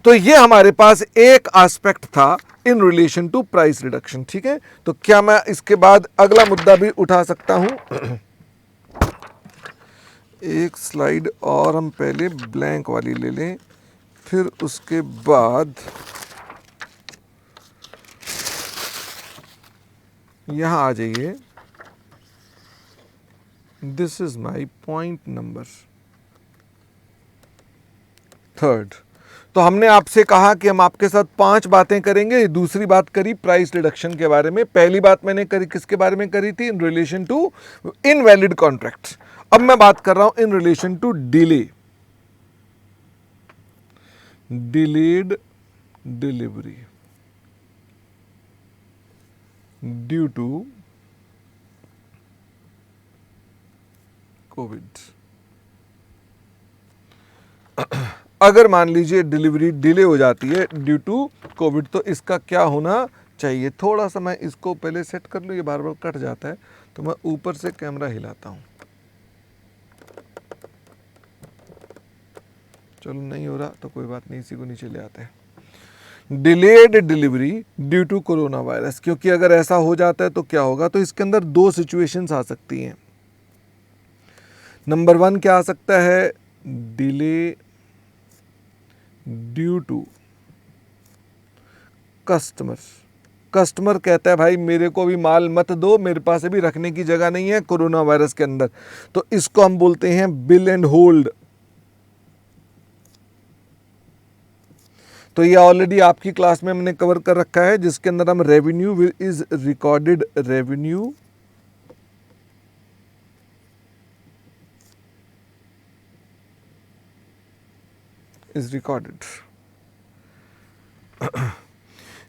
तो ये हमारे पास एक एस्पेक्ट था in relation to price reduction. ठीक है, तो क्या मैं इसके बाद अगला मुद्दा भी उठा सकता हूं? एक स्लाइड और हम पहले ब्लैंक वाली ले लें, फिर उसके बाद यहां आ जाइए। This is my point number 3। तो हमने आपसे कहा कि हम आपके साथ 5 बातें करेंगे। दूसरी बात करी प्राइस रिडक्शन के बारे में, पहली बात मैंने करी किसके बारे में करी थी? In relation to invalid contracts. अब मैं बात कर रहा हूं in relation to delayed delivery due to Covid. अगर मान लीजिए डिलीवरी डिले हो जाती है ड्यू टू कोविड, तो इसका क्या होना चाहिए? थोड़ा सा मैं इसको पहले सेट कर लूँ, ये बार बार कट जाता है, तो मैं ऊपर से कैमरा हिलाता हूँ। चलो नहीं हो रहा तो कोई बात नहीं, इसी को नीचे ले आते हैं। Delayed delivery due to corona virus, क्योंकि अगर ऐसा हो जाता है तो क्या होगा? तो इसके अंदर 2 सिचुएशंस आ सकती हैं। नंबर 1 क्या आ सकता है? डिले ड्यू टू कस्टमर कहता है भाई मेरे को भी माल मत दो, मेरे पास अभी रखने की जगह नहीं है कोरोना वायरस के अंदर, तो इसको हम बोलते हैं बिल एंड होल्ड। तो ये ऑलरेडी आपकी क्लास में हमने कवर कर रखा है, जिसके अंदर हम revenue is recorded, revenue is recorded.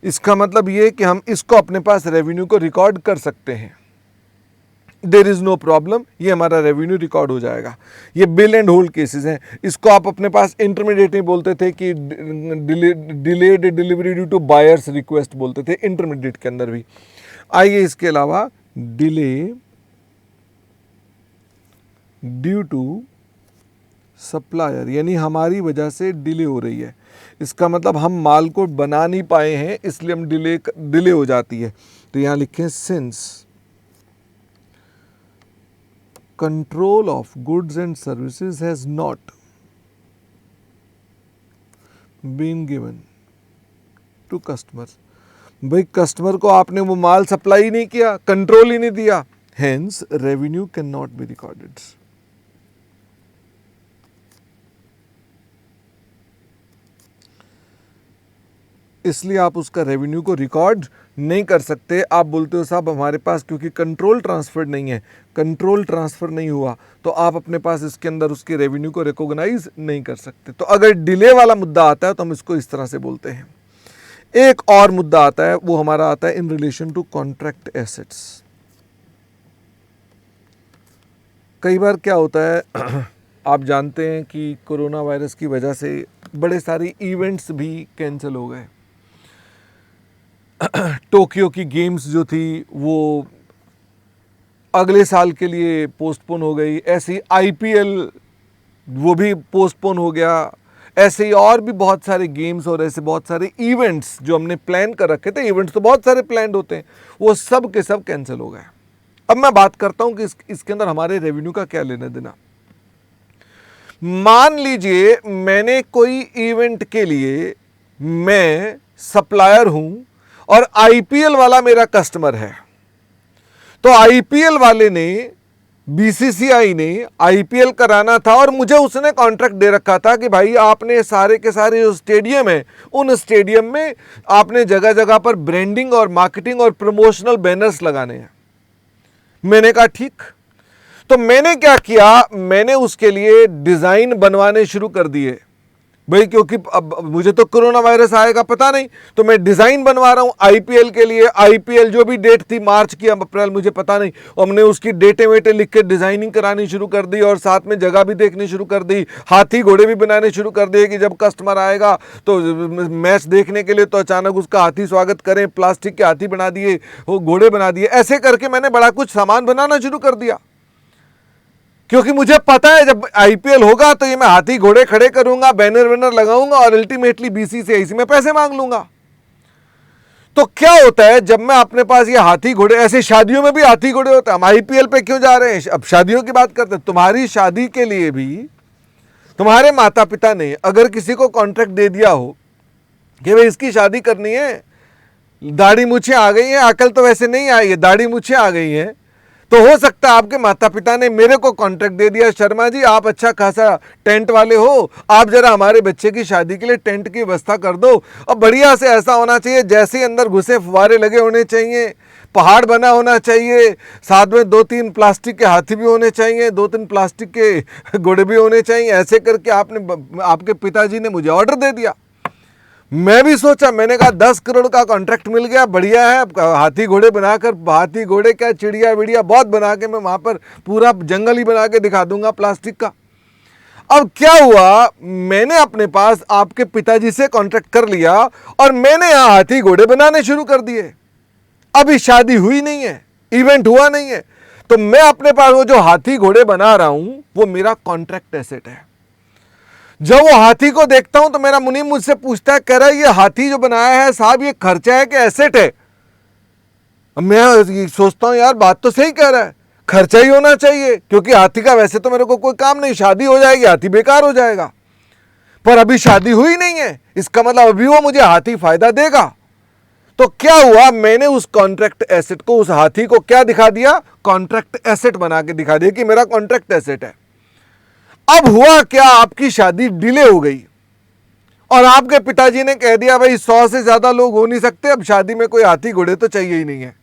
इसका मतलब ये कि हम इसको अपने पास रेवेन्यू को रिकॉर्ड कर सकते हैं, देयर इज नो प्रॉब्लम, ये हमारा रेवेन्यू रिकॉर्ड हो जाएगा। ये बिल एंड होल्ड केसेस हैं। इसको आप अपने पास इंटरमीडिएट में बोलते थे कि delayed delivery due to buyer's request बोलते थे इंटरमीडिएट के अंदर भी। आइए इसके अलावा डिले ड्यू टू सप्लायर, यानी हमारी वजह से डिले हो रही है। इसका मतलब हम माल को बना नहीं पाए हैं, इसलिए हम डिले हो जाती है। तो यहां लिखें since control of goods and services has not been given to customer. भाई कस्टमर को आपने वो माल सप्लाई ही नहीं किया, कंट्रोल ही नहीं दिया, hence revenue can not be recorded. इसलिए आप उसका रेवेन्यू को रिकॉर्ड नहीं कर सकते। आप बोलते हो साहब हमारे पास क्योंकि कंट्रोल ट्रांसफर नहीं है, कंट्रोल ट्रांसफर नहीं हुआ तो आप अपने पास इसके अंदर उसके रेवेन्यू को रिकॉग्नाइज नहीं कर सकते। तो अगर डिले वाला मुद्दा आता है तो हम इसको इस तरह से बोलते हैं। एक और मुद्दा आता है, वो हमारा आता है in relation to contract assets. कई बार क्या होता है आप जानते हैं कि कोरोना वायरस की वजह से बड़े सारे इवेंट्स भी कैंसिल हो गए। टोक्यो की गेम्स जो थी वो अगले साल के लिए पोस्टपोन हो गई, ऐसे ही आईपीएल वो भी पोस्टपोन हो गया, ऐसे ही और भी बहुत सारे गेम्स और ऐसे बहुत सारे इवेंट्स जो हमने प्लान कर रखे थे, इवेंट्स तो बहुत सारे प्लान होते हैं, वो सब के सब कैंसिल हो गए। अब मैं बात करता हूं कि इसके अंदर हमारे रेवेन्यू का क्या लेना देना। मान लीजिए मैंने कोई इवेंट के लिए मैं सप्लायर हूं और आईपीएल वाला मेरा कस्टमर है, तो आईपीएल वाले ने, बीसीसीआई ने आईपीएल कराना था और मुझे उसने कॉन्ट्रैक्ट दे रखा था कि भाई आपने सारे के सारे जो स्टेडियम है उन स्टेडियम में आपने जगह जगह पर ब्रांडिंग और मार्केटिंग और प्रमोशनल बैनर्स लगाने हैं। मैंने कहा ठीक। तो मैंने क्या किया, मैंने उसके लिए डिजाइन बनवाने शुरू कर दिए भाई, क्योंकि अब मुझे तो कोरोना वायरस आएगा पता नहीं, तो मैं डिजाइन बनवा रहा हूं आईपीएल के लिए। आईपीएल जो भी डेट थी, मार्च की अप्रैल मुझे पता नहीं, और हमने उसकी डेटें वेटें लिख के डिजाइनिंग करानी शुरू कर दी और साथ में जगह भी देखनी शुरू कर दी, हाथी घोड़े भी बनाने शुरू कर दिए कि जब कस्टमर आएगा तो मैच देखने के लिए तो अचानक उसका हाथी स्वागत करें, प्लास्टिक के हाथी बना दिए, वो घोड़े बना दिए। ऐसे करके मैंने बड़ा कुछ सामान बनाना शुरू कर दिया, क्योंकि मुझे पता है जब आईपीएल होगा तो ये मैं हाथी घोड़े खड़े करूंगा, बैनर वैनर लगाऊंगा और अल्टीमेटली बीसीसीआई से मैं पैसे मांग लूंगा। तो क्या होता है जब मैं अपने पास ये हाथी घोड़े, ऐसे शादियों में भी हाथी घोड़े होता है, हम आईपीएल पे क्यों जा रहे हैं, अब शादियों की बात करते हैं। तुम्हारी शादी के लिए भी तुम्हारे माता पिता ने अगर किसी को कॉन्ट्रैक्ट दे दिया हो कि भाई इसकी शादी करनी है, दाढ़ी मूछें आ गई हैं, अकल तो वैसे नहीं आई है, दाढ़ी मूछें आ गई हैं, तो हो सकता है आपके माता पिता ने मेरे को कॉन्ट्रैक्ट दे दिया, शर्मा जी आप अच्छा खासा टेंट वाले हो, आप जरा हमारे बच्चे की शादी के लिए टेंट की व्यवस्था कर दो। अब बढ़िया से ऐसा होना चाहिए जैसे ही अंदर घुसे फुवारे लगे होने चाहिए, पहाड़ बना होना चाहिए, साथ में 2-3 प्लास्टिक के हाथी भी होने चाहिए, 2-3 प्लास्टिक के घोड़े भी होने चाहिए। ऐसे करके आपके पिताजी ने मुझे ऑर्डर दे दिया। मैं भी सोचा, मैंने कहा 10 करोड़ का कॉन्ट्रैक्ट मिल गया, बढ़िया है, हाथी घोड़े बनाकर, हाथी घोड़े क्या चिड़िया विड़िया बहुत बना के मैं वहां पर पूरा जंगल ही बना के दिखा दूंगा प्लास्टिक का। अब क्या हुआ, मैंने अपने पास आपके पिताजी से कॉन्ट्रैक्ट कर लिया और मैंने यहां हाथी घोड़े बनाने शुरू कर दिए। अभी शादी हुई नहीं है, इवेंट हुआ नहीं है, तो मैं अपने पास वो जो हाथी घोड़े बना रहा हूं वो मेरा कॉन्ट्रैक्ट एसेट है। जब वो हाथी को देखता हूं तो मेरा मुनीम मुझसे पूछता है, कह रहा है ये हाथी जो बनाया है साहब ये खर्चा है कि एसेट है। मैं सोचता हूं यार बात तो सही कह रहा है, खर्चा ही होना चाहिए, क्योंकि हाथी का वैसे तो मेरे को कोई काम नहीं, शादी हो जाएगी हाथी बेकार हो जाएगा, पर अभी शादी हुई नहीं है, इसका मतलब अभी वो मुझे हाथी फायदा देगा। तो क्या हुआ, मैंने उस कॉन्ट्रैक्ट एसेट को, उस हाथी को क्या दिखा दिया, कॉन्ट्रैक्ट एसेट बना के दिखा दिया कि मेरा कॉन्ट्रैक्ट एसेट है। अब हुआ क्या, आपकी शादी डिले हो गई और आपके पिताजी ने कह दिया भाई 100 से ज्यादा लोग हो नहीं सकते, अब शादी में कोई हाथी घोड़े तो चाहिए ही नहीं है।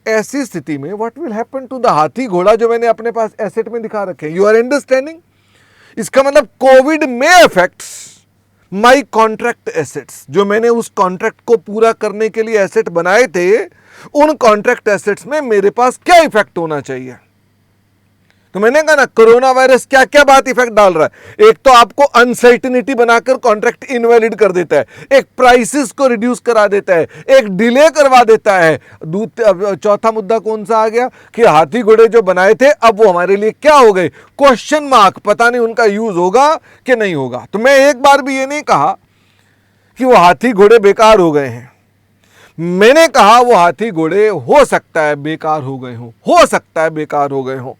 ऐसी स्थिति में what will happen to the हाथी घोड़ा जो मैंने अपने पास एसेट में दिखा रखे? You are understanding? इसका मतलब कोविड में अफेक्ट्स माई कॉन्ट्रैक्ट एसेट्स। जो मैंने उस कॉन्ट्रैक्ट को पूरा करने के लिए एसेट बनाए थे, उन कॉन्ट्रैक्ट एसेट्स में मेरे पास क्या इफेक्ट होना चाहिए। तो मैंने कहा ना, कोरोना वायरस क्या क्या बात इफेक्ट डाल रहा है। एक तो आपको अनसर्टिनिटी बनाकर कॉन्ट्रैक्ट इनवैलिड कर देता है, एक प्राइसेस को रिड्यूस करा देता है, एक डिले करवा देता है। चौथा मुद्दा कौन सा आ गया कि हाथी घोड़े जो बनाए थे अब वो हमारे लिए क्या हो गए, क्वेश्चन मार्क, पता नहीं उनका यूज होगा कि नहीं होगा। तो मैं एक बार भी ये नहीं कहा कि वो हाथी घोड़े बेकार हो गए हैं, मैंने कहा वो हाथी घोड़े हो सकता है बेकार हो सकता है बेकार हो गए हो।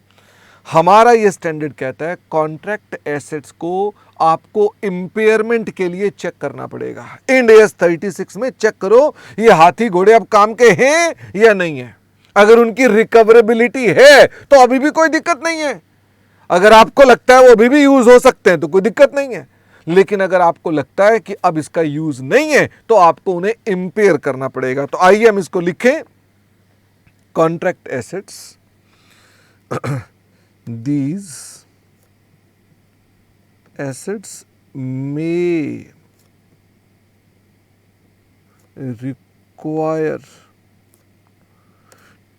हमारा ये स्टैंडर्ड कहता है कॉन्ट्रैक्ट एसेट्स को आपको इंपेयरमेंट के लिए चेक करना पड़ेगा। इंड AS 36 में चेक करो ये हाथी घोड़े अब काम के हैं या नहीं है। अगर उनकी रिकवरेबिलिटी है तो अभी भी कोई दिक्कत नहीं है। अगर आपको लगता है वो अभी भी यूज हो सकते हैं तो कोई दिक्कत नहीं है। लेकिन अगर आपको लगता है कि अब इसका यूज नहीं है तो आपको उन्हें इंपेयर करना पड़ेगा। तो आइए हम इसको लिखें, contract assets these assets may require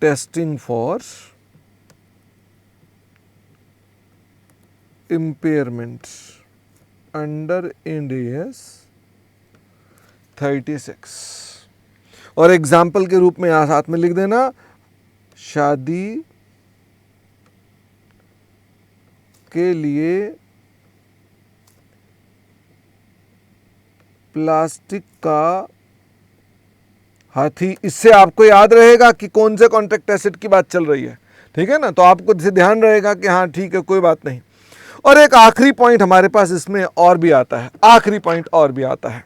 testing for impairment under Ind AS 36। और एग्जाम्पल के रूप में यहां साथ में लिख देना, शादी के लिए प्लास्टिक का हाथी। इससे आपको याद रहेगा कि कौन से कॉन्ट्रैक्ट एसेट की बात चल रही है, ठीक है ना। तो आपको इसे ध्यान रहेगा कि हाँ ठीक है, कोई बात नहीं। और एक आखिरी पॉइंट हमारे पास इसमें और भी आता है, आखिरी पॉइंट और भी आता है,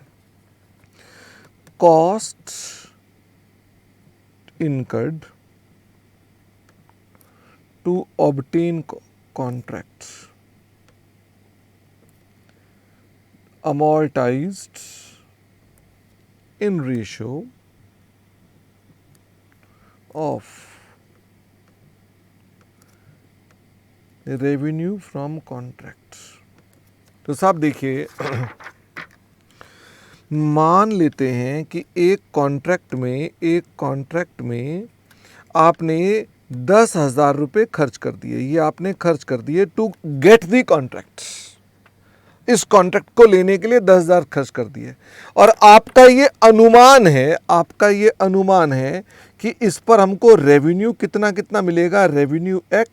cost incurred to obtain contracts amortized in ratio of revenue from contracts। तो साहब देखिए, मान लेते हैं कि एक कॉन्ट्रैक्ट में आपने 10,000 रुपये खर्च कर दिए, ये आपने खर्च कर दिए टू गेट दी कॉन्ट्रैक्ट। इस कॉन्ट्रैक्ट को लेने के लिए 10,000 खर्च कर दिए और आपका ये अनुमान है कि इस पर हमको रेवेन्यू कितना कितना मिलेगा, रेवेन्यू X,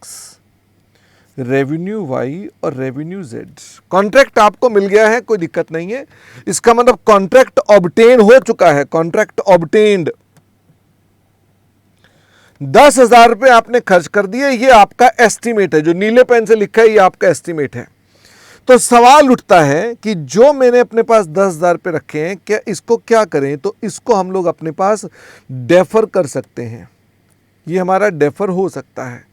रेवेन्यू Y और रेवेन्यू Z। कॉन्ट्रैक्ट आपको मिल गया है, कोई दिक्कत नहीं है। इसका मतलब कॉन्ट्रैक्ट ऑब्टेन हो चुका है, कॉन्ट्रैक्ट ऑब्टेन्ड। 10,000 रुपये आपने खर्च कर दिए, ये आपका एस्टीमेट है, जो नीले पेन से लिखा है ये आपका एस्टीमेट है। तो सवाल उठता है कि जो मैंने अपने पास 10,000 रुपये रखे हैं, क्या इसको क्या करें। तो इसको हम लोग अपने पास डेफर कर सकते हैं, ये हमारा डेफर हो सकता है।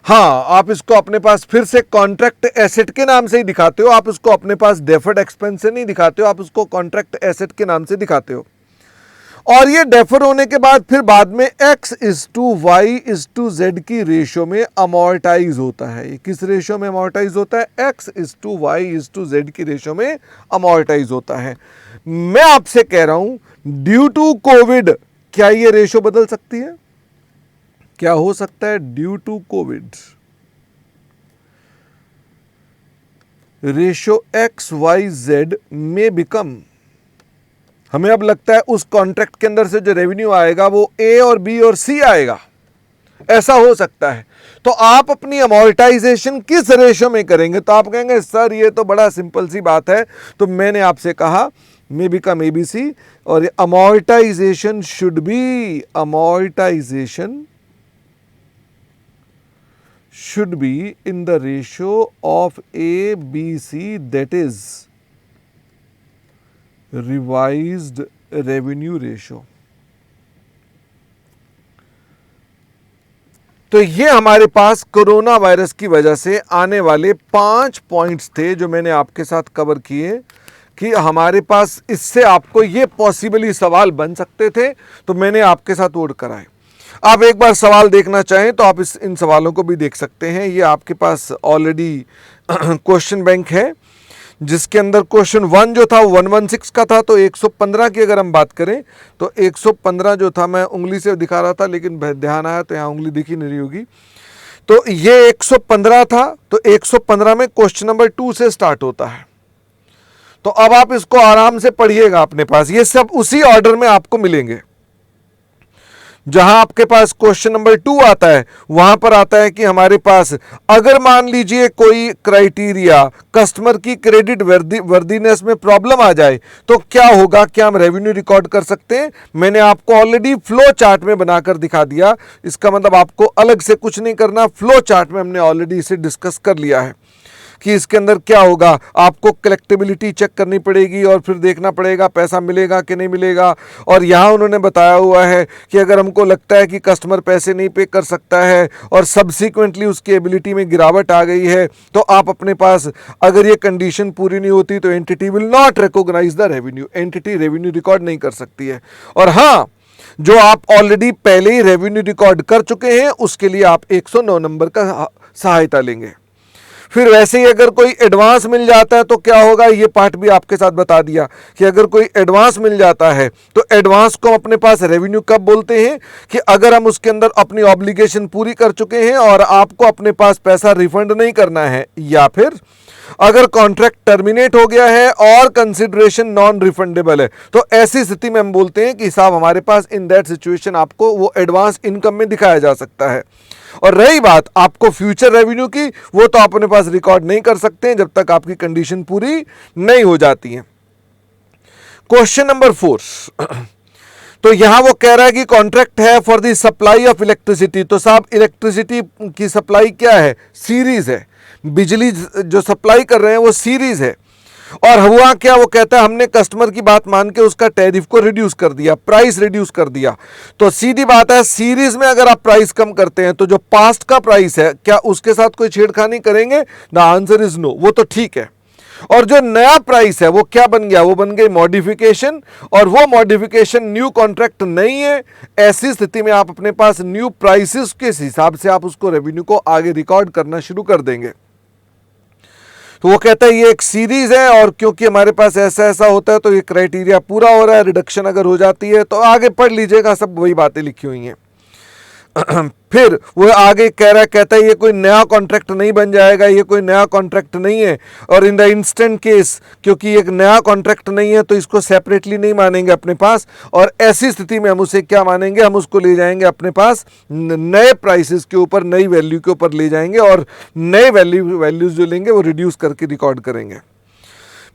हाँ, आप इसको अपने पास फिर से कॉन्ट्रैक्ट एसेट के नाम से ही दिखाते हो, आप इसको अपने पास डेफर्ड एक्सपेंस से नहीं दिखाते हो, आप उसको कॉन्ट्रैक्ट एसेट के नाम से दिखाते हो। और ये डेफर होने के बाद फिर बाद में X/Y/Z की रेशियो में अमोर्टाइज होता है। ये किस रेशियो में अमोर्टाइज होता है, X/Y/Z की रेशियो में अमोर्टाइज होता है। मैं आपसे कह रहा हूं ड्यू टू कोविड क्या ये रेशियो बदल सकती है, क्या हो सकता है, due to Covid ratio XYZ में बिकम। हमें अब लगता है उस कॉन्ट्रैक्ट के अंदर से जो रेवेन्यू आएगा वो A और B और C आएगा, ऐसा हो सकता है। तो आप अपनी अमोर्टाइजेशन किस रेशियो में करेंगे। तो आप कहेंगे सर ये तो बड़ा सिंपल सी बात है। तो मैंने आपसे कहा मे बिकम ABC और amortisation should be in the ratio of ABC, that is revised revenue ratio. तो ये हमारे पास कोरोना वायरस की वजह से आने वाले 5 पॉइंट्स थे जो मैंने आपके साथ कवर किए कि हमारे पास इससे आपको ये पॉसिबली सवाल बन सकते थे, तो मैंने आपके साथ वोट कराए। आप एक बार सवाल देखना चाहें तो आप इन सवालों को भी देख सकते हैं। ये आपके पास ऑलरेडी क्वेश्चन बैंक है, जिसके अंदर क्वेश्चन 1 जो था 116 का था। तो 115 की अगर हम बात करें तो 115 जो था, मैं उंगली से दिखा रहा था लेकिन ध्यान आया तो यहाँ उंगली दिखी नहीं रही होगी। तो ये 115 था, तो 115 में क्वेश्चन नंबर 2 से स्टार्ट होता है। तो अब आप इसको आराम से पढ़िएगा, अपने पास ये सब उसी ऑर्डर में आपको मिलेंगे। जहां आपके पास क्वेश्चन नंबर 2 आता है, वहां पर आता है कि हमारे पास अगर मान लीजिए कोई क्राइटेरिया कस्टमर की क्रेडिट वर्दीनेस में प्रॉब्लम आ जाए तो क्या होगा, क्या हम रेवेन्यू रिकॉर्ड कर सकते हैं। मैंने आपको ऑलरेडी फ्लो चार्ट में बनाकर दिखा दिया। इसका मतलब आपको अलग से कुछ नहीं करना, फ्लो चार्ट में हमने ऑलरेडी इसे डिस्कस कर लिया है कि इसके अंदर क्या होगा। आपको कलेक्टेबिलिटी चेक करनी पड़ेगी और फिर देखना पड़ेगा पैसा मिलेगा कि नहीं मिलेगा। और यहाँ उन्होंने बताया हुआ है कि अगर हमको लगता है कि कस्टमर पैसे नहीं पे कर सकता है और सब्सिक्वेंटली उसकी एबिलिटी में गिरावट आ गई है, तो आप अपने पास अगर ये कंडीशन पूरी नहीं होती तो entity will not recognise the revenue, entity revenue record नहीं कर सकती है। और हाँ, जो आप ऑलरेडी पहले ही रेवेन्यू रिकॉर्ड कर चुके हैं उसके लिए आप 109 नंबर का सहायता लेंगे। फिर वैसे ही अगर कोई एडवांस मिल जाता है तो क्या होगा, ये पार्ट भी आपके साथ बता दिया कि अगर कोई एडवांस मिल जाता है तो एडवांस को अपने पास रेवेन्यू कब बोलते हैं कि अगर हम उसके अंदर अपनी ऑब्लिगेशन पूरी कर चुके हैं और आपको अपने पास पैसा रिफंड नहीं करना है, या फिर अगर कॉन्ट्रैक्ट टर्मिनेट हो गया है और कंसिडरेशन नॉन रिफंडेबल है, तो ऐसी स्थिति में हम बोलते हैं कि साहब हमारे पास इन दैट सिचुएशन आपको वो एडवांस इनकम में दिखाया जा सकता है। और रही बात आपको फ्यूचर रेवेन्यू की, वो तो आप अपने पास रिकॉर्ड नहीं कर सकते हैं जब तक आपकी कंडीशन पूरी नहीं हो जाती है। क्वेश्चन नंबर 4, तो यहां वो कह रहा है कि कॉन्ट्रैक्ट है for the supply of electricity. तो साहब इलेक्ट्रिसिटी की सप्लाई क्या है, सीरीज है, बिजली जो सप्लाई कर रहे हैं वो सीरीज है। और हुआ क्या, वो कहता है हमने कस्टमर की बात मान के उसका टैरिफ को रिड्यूस कर दिया, प्राइस रिड्यूस कर दिया। तो सीधी बात है, सीरीज में अगर आप प्राइस कम करते हैं तो जो पास्ट का प्राइस है क्या उसके साथ कोई छेड़खानी करेंगे? द आंसर इज नो, वो तो ठीक है। और जो नया प्राइस है वो क्या बन गया, वो बन गई मॉडिफिकेशन, और वो मॉडिफिकेशन न्यू कॉन्ट्रैक्ट नहीं है। ऐसी स्थिति में आप अपने पास न्यू प्राइसेस के हिसाब से आप उसको रेवेन्यू को आगे रिकॉर्ड करना शुरू कर देंगे। तो वो कहता है ये एक सीरीज है और क्योंकि हमारे पास ऐसा ऐसा होता है तो ये क्राइटेरिया पूरा हो रहा है, रिडक्शन अगर हो जाती है तो आगे पढ़ लीजिएगा, सब वही बातें लिखी हुई हैं। फिर वो आगे कहता है ये कोई नया कॉन्ट्रैक्ट नहीं बन जाएगा, ये कोई नया कॉन्ट्रैक्ट नहीं है। और इन द इंस्टेंट केस, क्योंकि एक नया कॉन्ट्रैक्ट नहीं है तो इसको सेपरेटली नहीं मानेंगे अपने पास, और ऐसी स्थिति में हम उसे क्या मानेंगे, हम उसको ले जाएंगे अपने पास नए प्राइसेस के ऊपर, नई वैल्यू के ऊपर ले जाएंगे और नए वैल्यूज जो लेंगे वो रिड्यूस करके रिकॉर्ड करेंगे।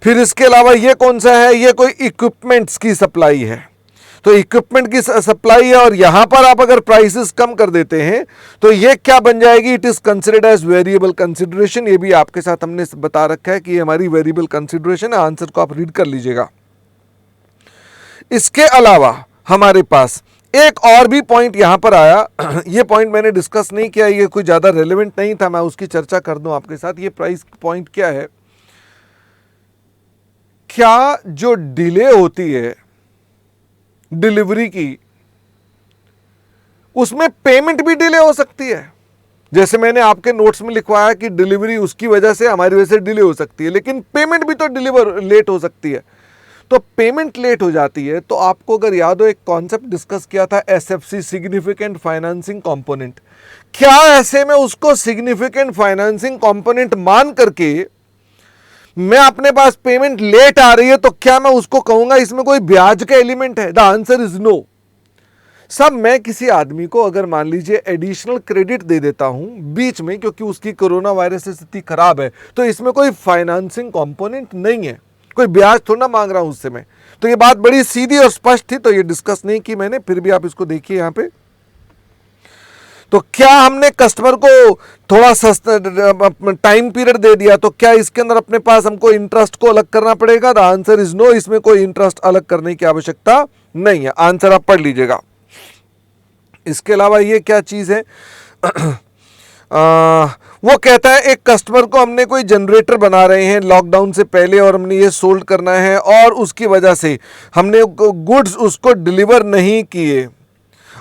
फिर इसके अलावा ये कौन सा है, ये कोई इक्विपमेंट्स की सप्लाई है। तो इक्विपमेंट की सप्लाई है और यहां पर आप अगर प्राइसेस कम कर देते हैं तो ये क्या बन जाएगी, it is considered as variable consideration. ये भी आपके साथ हमने बता रखा है कि ये हमारी वेरिएबल कंसिडरेशन है। आंसर को आप रीड कर लीजिएगा। इसके अलावा हमारे पास एक और भी पॉइंट यहां पर आया। ये पॉइंट मैंने डिस्कस नहीं किया, ये कोई ज्यादा रेलेवेंट नहीं था, मैं उसकी चर्चा कर दूं आपके साथ। ये प्राइस पॉइंट क्या है, क्या जो डिले होती है डिलीवरी की, उसमें पेमेंट भी डिले हो सकती है। जैसे मैंने आपके नोट्स में लिखवाया कि डिलीवरी उसकी वजह से, हमारी वजह से डिले हो सकती है, लेकिन पेमेंट भी तो डिलीवर लेट हो सकती है। तो पेमेंट लेट हो जाती है तो आपको अगर याद हो, एक कॉन्सेप्ट डिस्कस किया था एसएफसी, सिग्निफिकेंट फाइनेंसिंग कंपोनेंट। क्या ऐसे में उसको सिग्निफिकेंट फाइनेंसिंग कंपोनेंट मान करके मैं अपने पास पेमेंट लेट आ रही है तो क्या मैं उसको कहूंगा इसमें कोई ब्याज का एलिमेंट है? The answer is no. सब मैं किसी आदमी को अगर मान लीजिए एडिशनल क्रेडिट दे देता हूं बीच में क्योंकि उसकी कोरोना वायरस से स्थिति खराब है, तो इसमें कोई फाइनेंसिंग कंपोनेंट नहीं है, कोई ब्याज थोड़ा मांग रहा हूं उससे मैं। तो ये बात बड़ी सीधी और स्पष्ट थी, तो ये डिस्कस नहीं की मैंने, फिर भी आप इसको देखिए यहां पे। तो क्या हमने कस्टमर को थोड़ा सस्ता टाइम पीरियड दे दिया तो क्या इसके अंदर अपने पास हमको इंटरेस्ट को अलग करना पड़ेगा? द आंसर इज नो, इसमें कोई इंटरेस्ट अलग करने की आवश्यकता नहीं है। आंसर आप पढ़ लीजिएगा। इसके अलावा ये क्या चीज है, वो कहता है एक कस्टमर को हमने कोई जनरेटर बना रहे हैं लॉकडाउन से पहले और हमने ये सोल्ड करना है और उसकी वजह से हमने गुड्स उसको डिलीवर नहीं किए।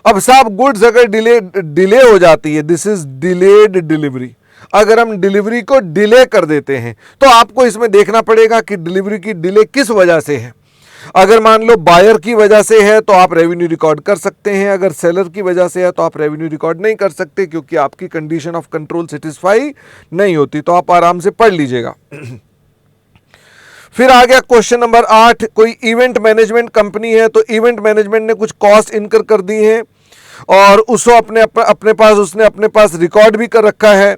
अब साहब गुड्स अगर डिले हो जाती है, दिस इज डिलेड डिलीवरी। अगर हम डिलीवरी को डिले कर देते हैं तो आपको इसमें देखना पड़ेगा कि डिलीवरी की डिले किस वजह से है। अगर मान लो बायर की वजह से है तो आप रेवेन्यू रिकॉर्ड कर सकते हैं, अगर सेलर की वजह से है तो आप रेवेन्यू रिकॉर्ड नहीं कर सकते, क्योंकि आपकी कंडीशन ऑफ कंट्रोल सेटिस्फाई नहीं होती। तो आप आराम से पढ़ लीजिएगा। फिर आ गया क्वेश्चन नंबर 8, कोई इवेंट मैनेजमेंट कंपनी है, तो इवेंट मैनेजमेंट ने कुछ कॉस्ट इनकर कर दी है और उसको उसने अपने पास रिकॉर्ड भी कर रखा है,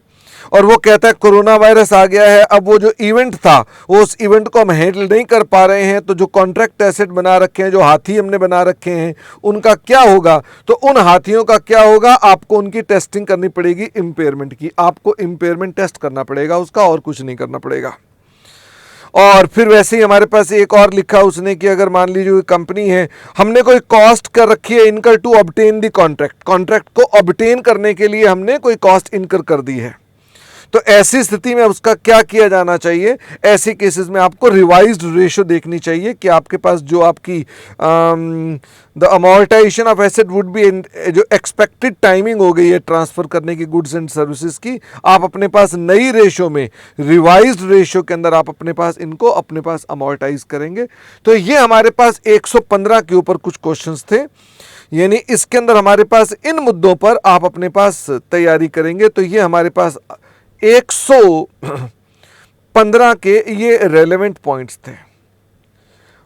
और वो कहता है कोरोना वायरस आ गया है, अब वो जो इवेंट था वो उस इवेंट को हम हैंडल नहीं कर पा रहे हैं, तो जो कॉन्ट्रैक्ट एसेट बना रखे हैं, जो हाथी हमने बना रखे हैं, उनका क्या होगा? तो उन हाथियों का क्या होगा? आपको उनकी टेस्टिंग करनी पड़ेगी, इम्पेयरमेंट की। आपको इम्पेयरमेंट टेस्ट करना पड़ेगा उसका, और कुछ नहीं करना पड़ेगा। और फिर वैसे ही हमारे पास एक और लिखा उसने कि अगर मान लीजिए कोई कंपनी है, हमने कोई कॉस्ट कर रखी है incur to obtain the contract, contract को ऑब्टेन करने के लिए हमने कोई कॉस्ट इनकर कर दी है, तो ऐसी स्थिति में उसका क्या किया जाना चाहिए? ऐसी केसेस में आपको रिवाइज्ड रेशियो देखनी चाहिए कि आपके पास जो आपकी the amortisation of asset would be, जो एक्सपेक्टेड टाइमिंग हो गई है ट्रांसफर करने की गुड्स एंड सर्विसेज की, आप अपने पास नई रेशियो में, रिवाइज्ड रेशियो के अंदर आप अपने पास इनको अपने पास अमोर्टाइज करेंगे। तो ये हमारे पास 115 के ऊपर कुछ क्वेश्चंस थे, यानी इसके अंदर हमारे पास इन मुद्दों पर आप अपने पास तैयारी करेंगे। तो ये हमारे पास 115 के ये रेलेवेंट पॉइंट्स थे।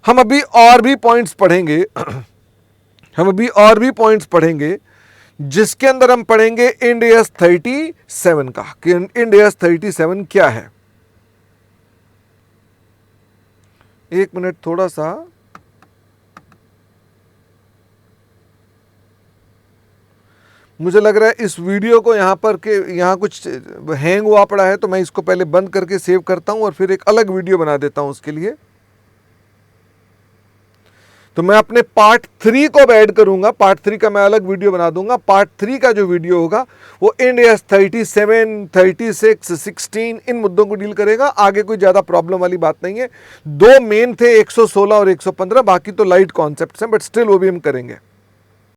हम अभी और भी पॉइंट्स पढ़ेंगे हम अभी और भी पॉइंट्स पढ़ेंगे, जिसके अंदर हम पढ़ेंगे इंड AS 37 का, कि इंड AS 37 क्या है। एक मिनट, थोड़ा सा मुझे लग रहा है इस वीडियो को यहाँ पर के यहाँ कुछ हैंग हुआ पड़ा है, तो मैं इसको पहले बंद करके सेव करता हूँ और फिर एक अलग वीडियो बना देता हूँ उसके लिए। तो मैं अपने पार्ट 3 को ऐड करूंगा, पार्ट 3 का मैं अलग वीडियो बना दूंगा। पार्ट 3 का जो वीडियो होगा वो इंड AS 37, 36, 16 इन मुद्दों को डील करेगा। आगे कोई ज़्यादा प्रॉब्लम वाली बात नहीं है। 2 मेन थे, 116 और 115, बाकी तो लाइट कॉन्सेप्ट्स हैं, बट स्टिल वो भी हम करेंगे।